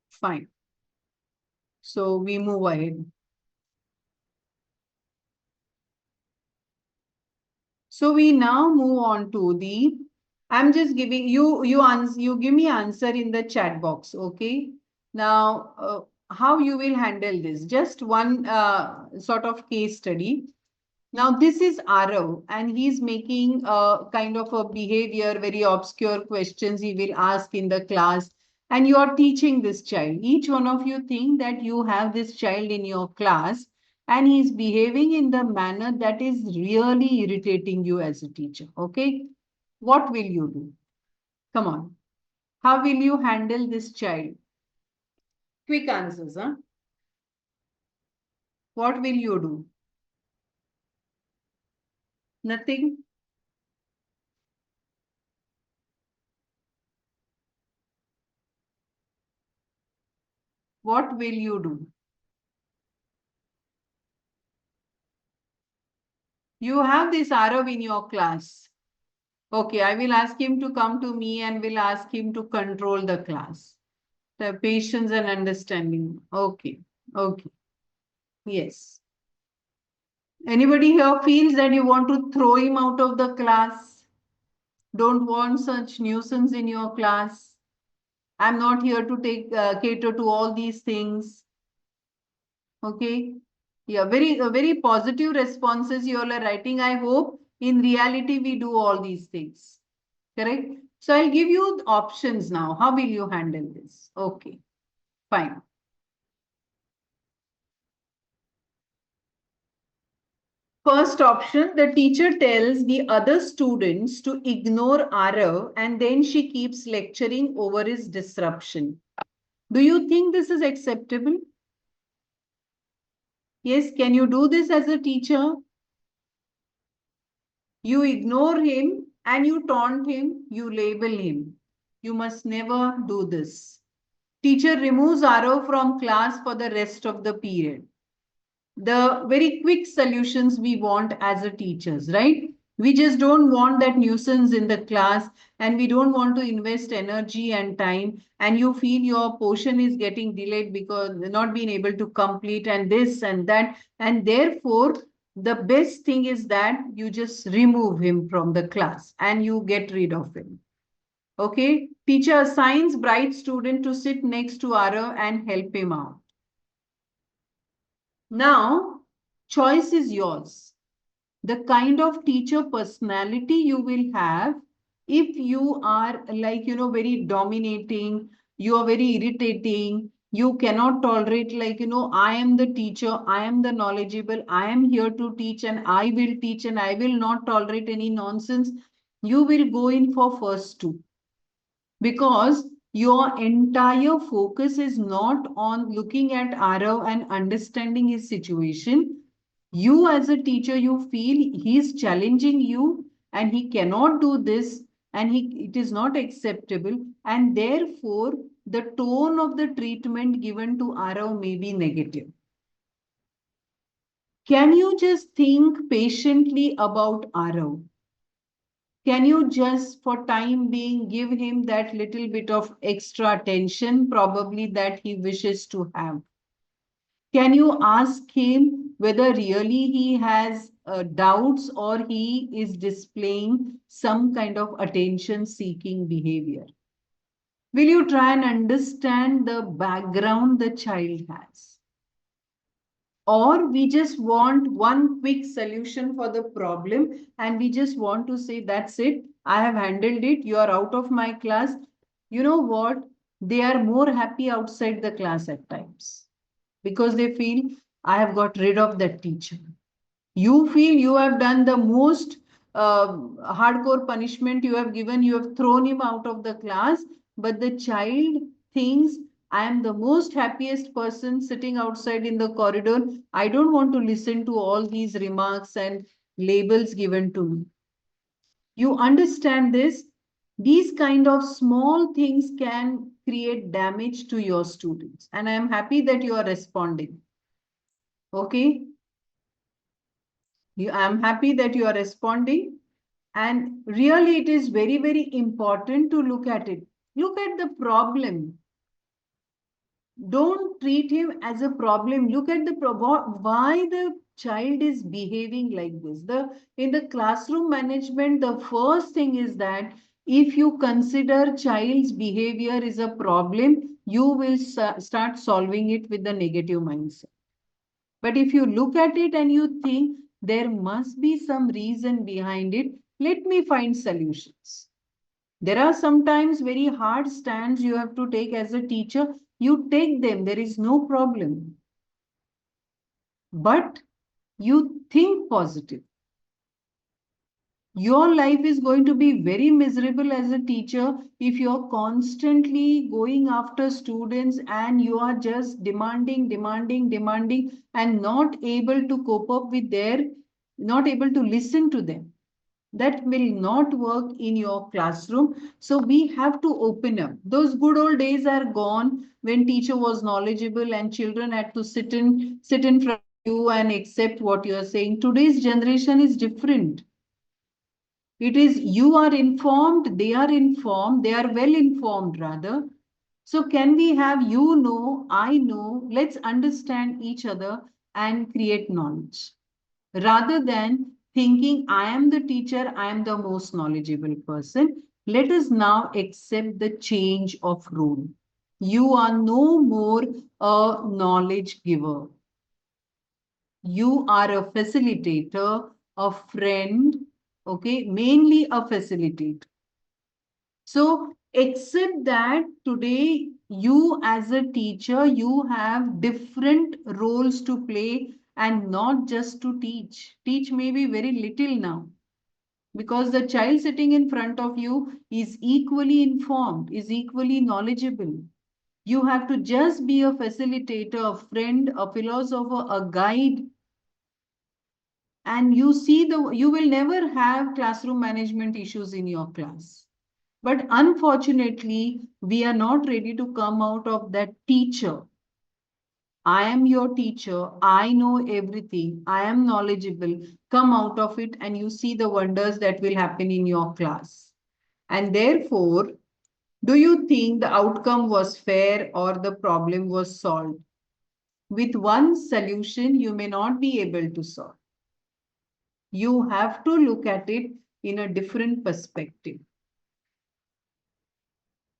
Fine. So we move ahead. So we now move on to the, I'm just giving you give me answer in the chat box. Okay. Now, how you will handle this? Just one sort of case study. Now, this is Arav, and he's making a kind of a behavior, very obscure questions he will ask in the class. And you are teaching this child. Each one of you think that you have this child in your class, and he's behaving in the manner that is really irritating you as a teacher. Okay. What will you do? Come on. How will you handle this child? Quick answers, huh? What will you do? Nothing? What will you do? You have this Arav in your class. Okay, I will ask him to come to me and will ask him to control the class. The patience and understanding. Okay, okay, yes. Anybody here feels that you want to throw him out of the class? Don't want such nuisance in your class. I'm not here to take cater to all these things. Okay. Yeah, very positive responses you all are writing. I hope in reality we do all these things. Correct? So I'll give you options now. How will you handle this? Okay, fine. First option, the teacher tells the other students to ignore Arav and then she keeps lecturing over his disruption. Do you think this is acceptable? Yes, can you do this as a teacher? You ignore him and you taunt him, you label him. You must never do this. Teacher removes Arav from class for the rest of the period. The very quick solutions we want as a teachers, right? We just don't want that nuisance in the class and we don't want to invest energy and time and you feel your portion is getting delayed because not being able to complete and this and that. And therefore, the best thing is that you just remove him from the class and you get rid of him. Okay. Teacher assigns bright student to sit next to Arav and help him out. Now, choice is yours. The kind of teacher personality you will have, if you are like, very dominating, you are very irritating, you cannot tolerate like, I am the teacher, I am the knowledgeable, I am here to teach and I will teach and I will not tolerate any nonsense, you will go in for first two. Because your entire focus is not on looking at Arav and understanding his situation. You as a teacher, you feel he is challenging you and he cannot do this and it is not acceptable. And therefore, the tone of the treatment given to Arav may be negative. Can you just think patiently about Arav? Can you just for time being give him that little bit of extra attention, probably that he wishes to have? Can you ask him whether really he has doubts or he is displaying some kind of attention seeking behavior? Will you try and understand the background the child has? Or we just want one quick solution for the problem and we just want to say, that's it, I have handled it, you are out of my class. You know what? They are more happy outside the class at times because they feel, I have got rid of that teacher. You feel you have done the most hardcore punishment you have given, you have thrown him out of the class, but the child thinks, I am the most happiest person sitting outside in the corridor. I don't want to listen to all these remarks and labels given to me. You understand this? These kind of small things can create damage to your students. And I am happy that you are responding. Okay? I'm happy that you are responding. And really, it is very, very important to look at it. Look at the problem. Don't treat him as a problem. Look at the why the child is behaving like this. In the classroom management, the first thing is that if you consider child's behavior is a problem, you will start solving it with the negative mindset. But if you look at it and you think there must be some reason behind it, let me find solutions. There are sometimes very hard stands you have to take as a teacher. You take them, there is no problem. But you think positive. Your life is going to be very miserable as a teacher if you're constantly going after students and you are just demanding, and not able to cope up with not able to listen to them. That will not work in your classroom. So we have to open up. Those good old days are gone when teacher was knowledgeable and children had to sit in front of you and accept what you are saying. Today's generation is different. It is you are informed, they are well informed rather. So can we have I know, let's understand each other and create knowledge. Rather than thinking I am the teacher, I am the most knowledgeable person. Let us now accept the change of role. You are no more a knowledge giver. You are a facilitator, a friend, okay, mainly a facilitator. So accept that today you as a teacher, you have different roles to play and not just to teach. Teach maybe very little now, because the child sitting in front of you is equally informed, is equally knowledgeable. You have to just be a facilitator, a friend, a philosopher, a guide, and you will never have classroom management issues in your class. But unfortunately, we are not ready to come out of that teacher. I am your teacher. I know everything. I am knowledgeable. Come out of it and you see the wonders that will happen in your class. And therefore, do you think the outcome was fair or the problem was solved? With one solution, you may not be able to solve. You have to look at it in a different perspective.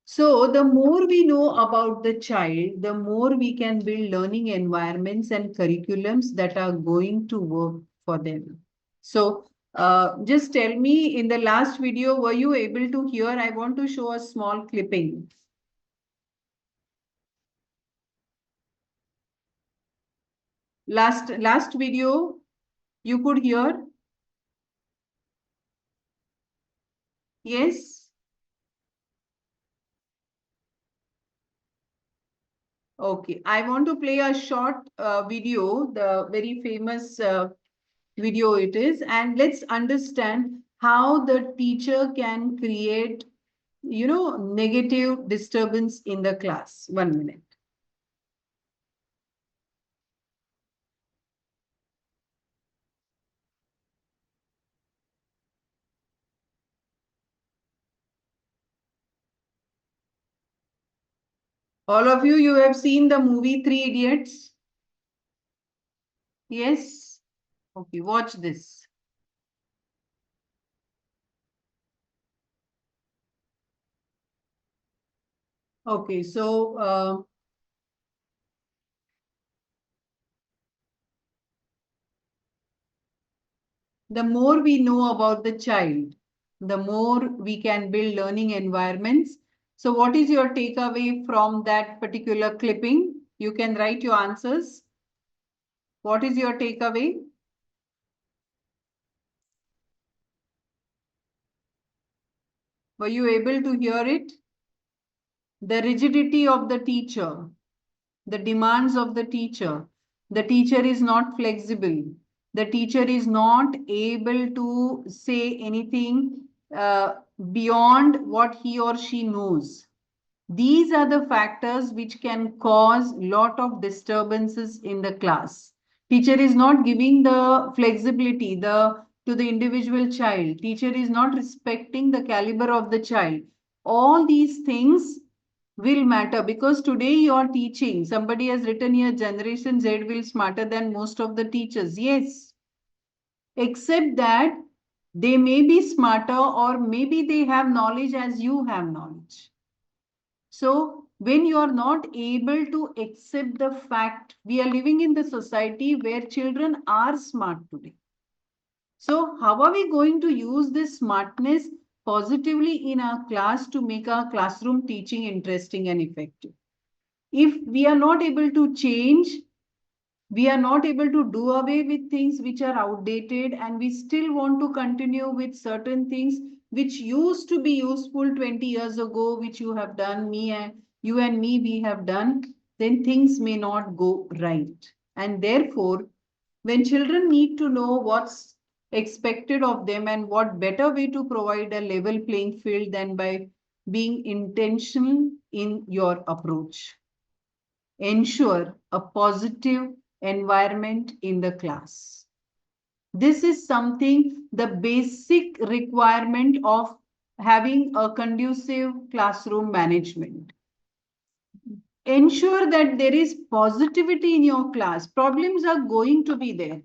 So the more we know about the child, the more we can build learning environments and curriculums that are going to work for them. So just tell me, in the last video, were you able to hear? I want to show a small clipping. Last video, you could hear? Yes? Okay, I want to play a short video, the very famous video it is, and let's understand how the teacher can create, negative disturbance in the class. 1 minute. All of you, you have seen the movie Three Idiots? Yes? Okay, watch this. Okay, so the more we know about the child, the more we can build learning environments. So what is your takeaway from that particular clipping? You can write your answers. What is your takeaway? Were you able to hear it? The rigidity of the teacher, the demands of the teacher. The teacher is not flexible. The teacher is not able to say anything beyond what he or she knows. These are the factors which can cause lot of disturbances in the class. Teacher is not giving the flexibility to the individual child. Teacher is not respecting the caliber of the child. All these things will matter, because today you are teaching. Somebody has written here, Generation Z will smarter than most of the teachers. Yes, except that they may be smarter, or maybe they have knowledge as you have knowledge. So when you are not able to accept the fact, we are living in the society where children are smart today. So how are we going to use this smartness positively in our class to make our classroom teaching interesting and effective? If we are not able to change, we are not able to do away with things which are outdated, and we still want to continue with certain things which used to be useful 20 years ago, which you have done, you and me, we have done, then things may not go right. And therefore, when children need to know what's expected of them, and what better way to provide a level playing field than by being intentional in your approach. Ensure a positive environment in the class. This is something, the basic requirement of having a conducive classroom management. Ensure that there is positivity in your class. Problems are going to be there.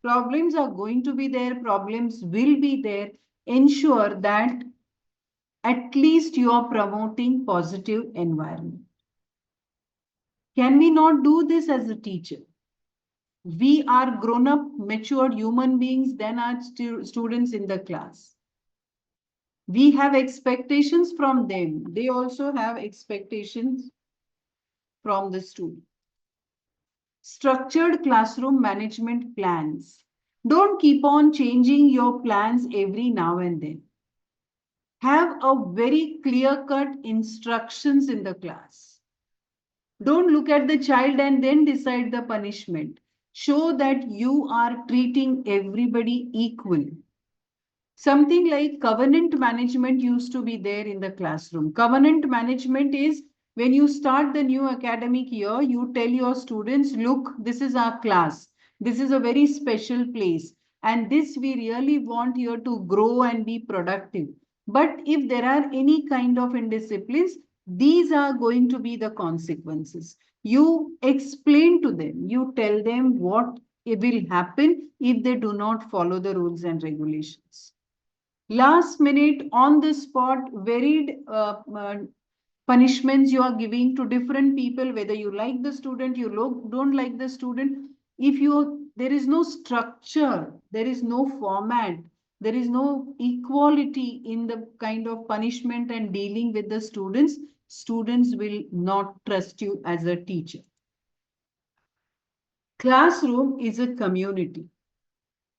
Problems are going to be there. Problems will be there. Ensure that at least you are promoting positive environment. Can we not do this as a teacher? We are grown up, matured human beings than our students in the class. We have expectations from them. They also have expectations from the student. Structured classroom management plans. Don't keep on changing your plans every now and then. Have a very clear-cut instructions in the class. Don't look at the child and then decide the punishment. Show that you are treating everybody equal. Something like covenant management used to be there in the classroom. Covenant management is when you start the new academic year, you tell your students, look, this is our class. This is a very special place. And this we really want here to grow and be productive. But if there are any kind of indisciplines, these are going to be the consequences. You explain to them, you tell them what will happen if they do not follow the rules and regulations. Last minute, on the spot, varied punishments you are giving to different people, whether you like the student, you don't like the student. If there is no structure, there is no format, there is no equality in the kind of punishment and dealing with the students, students will not trust you as a teacher. Classroom is a community.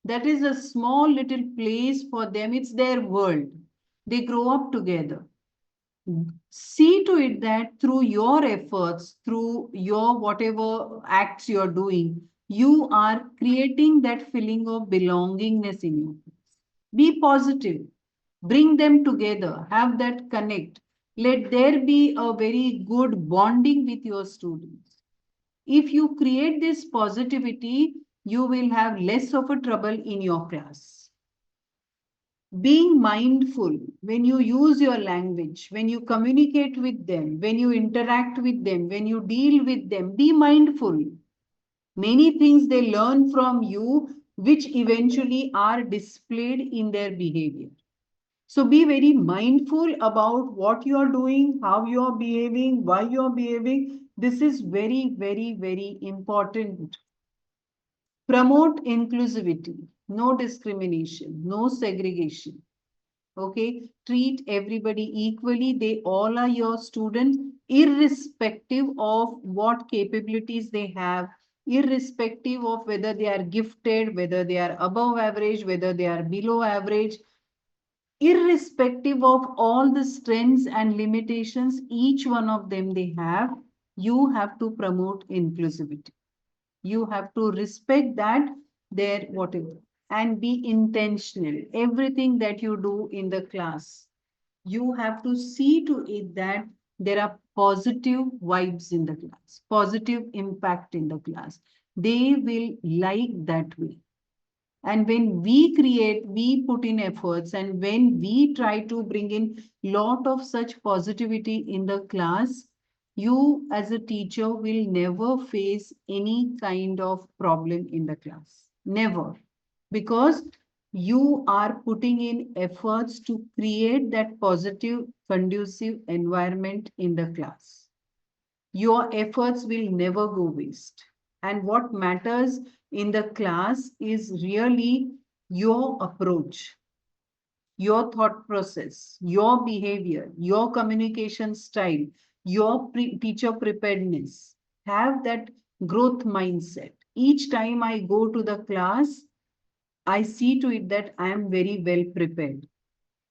That is a small little place for them. It's their world. They grow up together. See to it that through your efforts, through your whatever acts you're doing, you are creating that feeling of belongingness in you. Be positive. Bring them together. Have that connect. Let there be a very good bonding with your students. If you create this positivity, you will have less of a trouble in your class. Being mindful when you use your language, when you communicate with them, when you interact with them, when you deal with them, be mindful. Many things they learn from you, which eventually are displayed in their behavior. So be very mindful about what you are doing, how you are behaving, why you are behaving. This is very, very, very important. Promote inclusivity, no discrimination, no segregation. Okay, treat everybody equally. They all are your students, irrespective of what capabilities they have, irrespective of whether they are gifted, whether they are above average, whether they are below average, irrespective of all the strengths and limitations each one of them they have, you have to promote inclusivity. You have to respect that their whatever and be intentional. Everything that you do in the class, you have to see to it that there are positive vibes in the class, positive impact in the class. They will like that way. And when we create, we put in efforts, and when we try to bring in lot of such positivity in the class, you as a teacher will never face any kind of problem in the class. Never. Because you are putting in efforts to create that positive, conducive environment in the class. Your efforts will never go waste. And what matters in the class is really your approach, your thought process, your behavior, your communication style, your teacher preparedness. Have that growth mindset. Each time I go to the class, I see to it that I am very well prepared.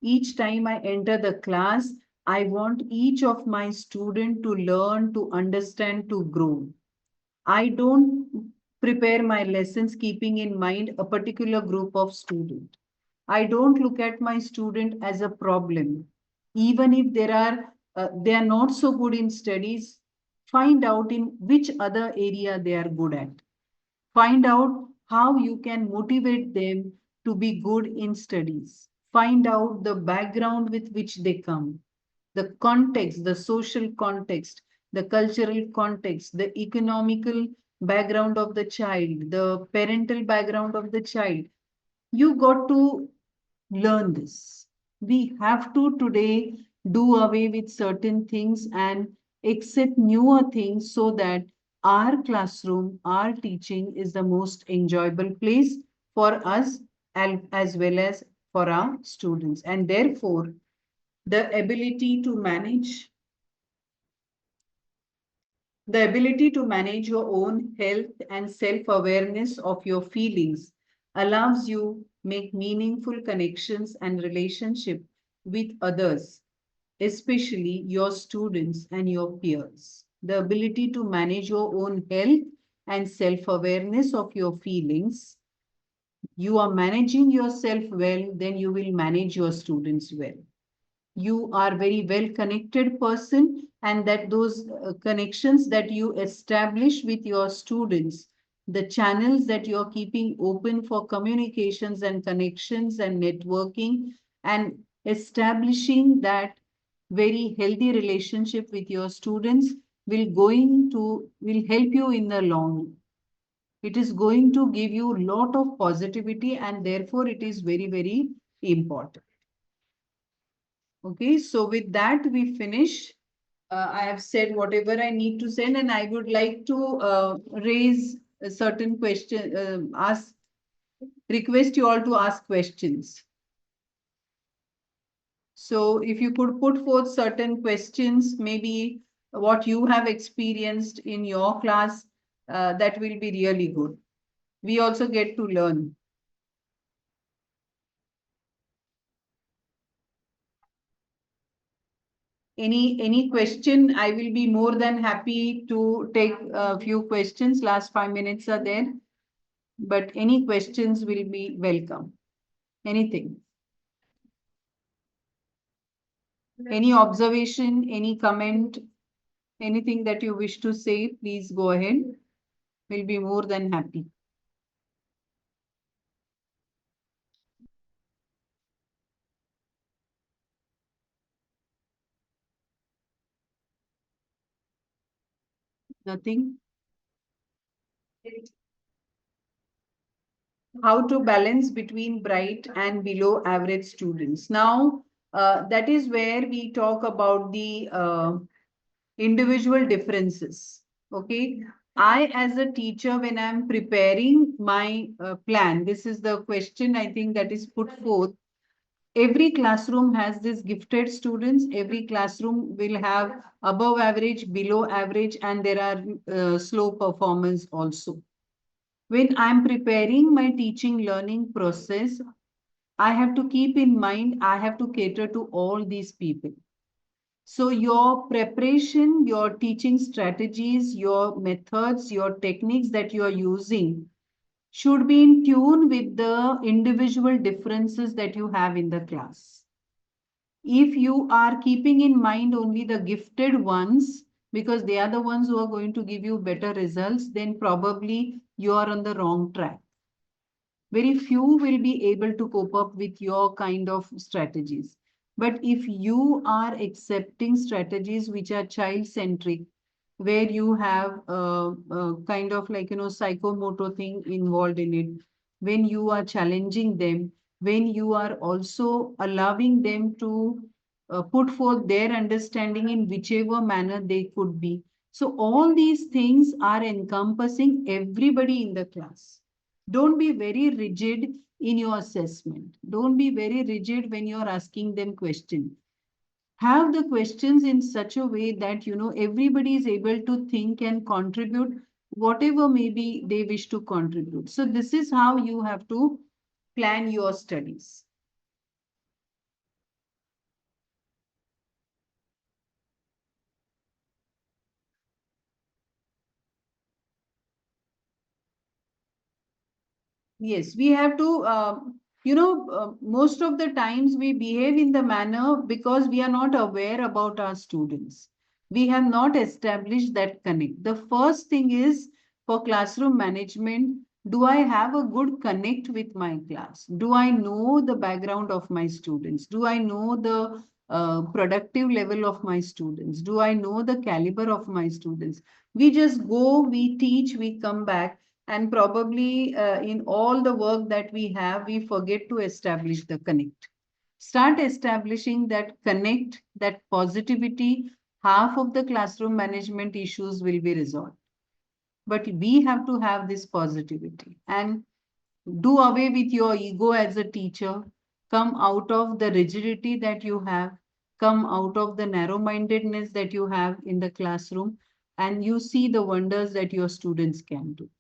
Each time I enter the class, I want each of my students to learn, to understand, to grow. I don't prepare my lessons keeping in mind a particular group of students. I don't look at my student as a problem. Even if they are not so good in studies, find out in which other area they are good at. Find out how you can motivate them to be good in studies. Find out the background with which they come, the context, the social context, the cultural context, the economical background of the child, the parental background of the child. You got to learn this. We have to today do away with certain things and accept newer things so that our classroom, our teaching is the most enjoyable place for us as well as for our students. And therefore, the ability to manage The ability to manage your own health and self-awareness of your feelings allows you make meaningful connections and relationship with others, especially your students and your peers. The ability to manage your own health and self-awareness of your feelings. You are managing yourself well, then you will manage your students well. You are very well connected person, and that those connections that you establish with your students, the channels that you're keeping open for communications and connections and networking and establishing that very healthy relationship with your students will help you in the long. It is going to give you a lot of positivity, and therefore it is very important. Okay, so with that, we finish. I have said whatever I need to say, and I would like to raise a certain question, request you all to ask questions. So if you could put forth certain questions, maybe what you have experienced in your class, that will be really good. We also get to learn. Any question, I will be more than happy to take a few questions. Last 5 minutes are there, but any questions will be welcome. Anything. Any observation, any comment, anything that you wish to say, please go ahead. We'll be more than happy. Nothing. How to balance between bright and below average students. Now, that is where we talk about the individual differences. Okay. I, as a teacher, when I'm preparing my plan, this is the question I think that is put forth. Every classroom has this gifted students. Every classroom will have above average, below average, and there are slow performance also. When I'm preparing my teaching learning process, I have to keep in mind, I have to cater to all these people. So your preparation, your teaching strategies, your methods, your techniques that you are using should be in tune with the individual differences that you have in the class. If you are keeping in mind only the gifted ones, because they are the ones who are going to give you better results, then probably you are on the wrong track. Very few will be able to cope up with your kind of strategies. But if you are accepting strategies which are child-centric, where you have a kind of like, psychomotor thing involved in it, when you are challenging them, when you are also allowing them to put forth their understanding in whichever manner they could be. So all these things are encompassing everybody in the class. Don't be very rigid in your assessment. Don't be very rigid when you're asking them questions. Have the questions in such a way that, everybody is able to think and contribute whatever maybe they wish to contribute. So this is how you have to plan your studies. Yes, we have to, most of the times we behave in the manner because we are not aware about our students. We have not established that connect. The first thing is for classroom management, do I have a good connect with my class? Do I know the background of my students? Do I know the productive level of my students? Do I know the caliber of my students? We just go, we teach, we come back, and probably in all the work that we have, we forget to establish the connect. Start establishing that connect, that positivity. Half of the classroom management issues will be resolved. But we have to have this positivity and do away with your ego as a teacher. Come out of the rigidity that you have. Come out of the narrow-mindedness that you have in the classroom. and you see the wonders that your students can do.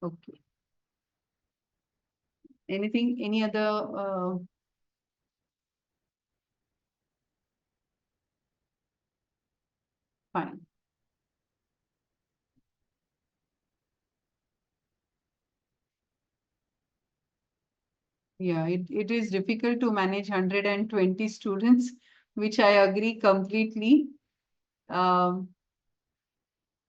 Okay. Anything, any other? Fine. Yeah, it is difficult to manage 120 students, which I agree completely. Um,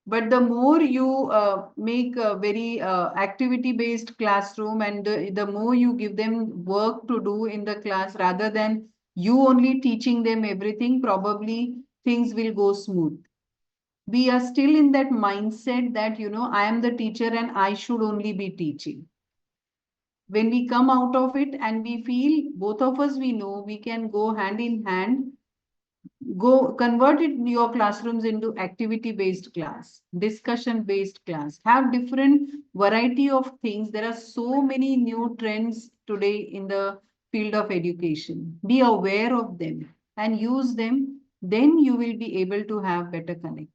but the more you make a very activity-based classroom, and the more you give them work to do in the class rather than you only teaching them everything, probably things will go smooth. We are still in that mindset that, I am the teacher and I should only be teaching. When we come out of it and we feel, both of us, we know we can go hand in hand, go convert it your classrooms into activity based class, discussion based class, have different variety of things. There are so many new trends today in the field of education. Be aware of them and use them, then you will be able to have better connect.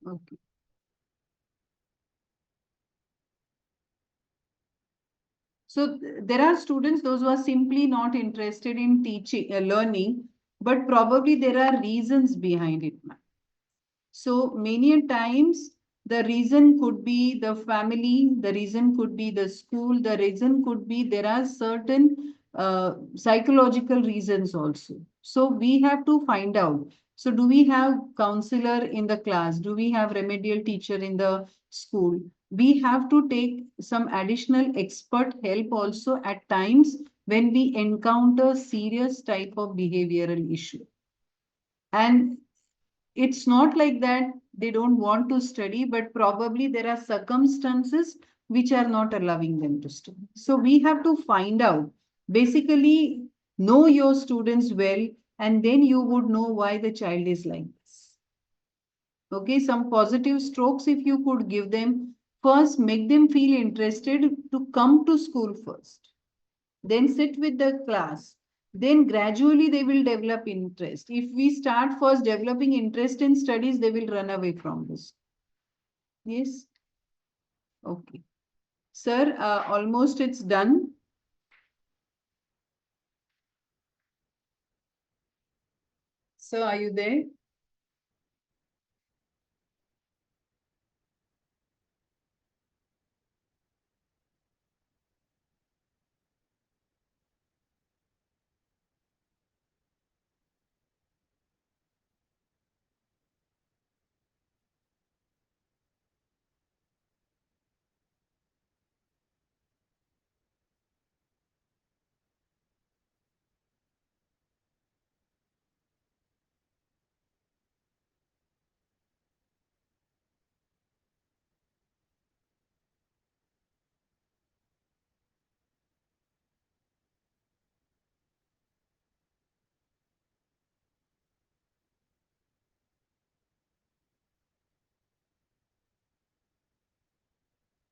Okay. So there are students, those who are simply not interested in teaching, learning, but probably there are reasons behind it. So many times the reason could be the family, the reason could be the school, the reason could be there are certain psychological reasons also. So we have to find out. So do we have counselor in the class? Do we have remedial teacher in the school? We have to take some additional expert help also at times when we encounter serious type of behavioral issue. And it's not like that they don't want to study, but probably there are circumstances which are not allowing them to study. So we have to find out, basically know your students well, and then you would know why the child is like this. Okay, some positive strokes if you could give them. First, make them feel interested to come to school first. Then sit with the class. Then gradually they will develop interest. If we start first developing interest in studies, they will run away from this. Yes. Okay. Sir, almost it's done. Sir, are you there?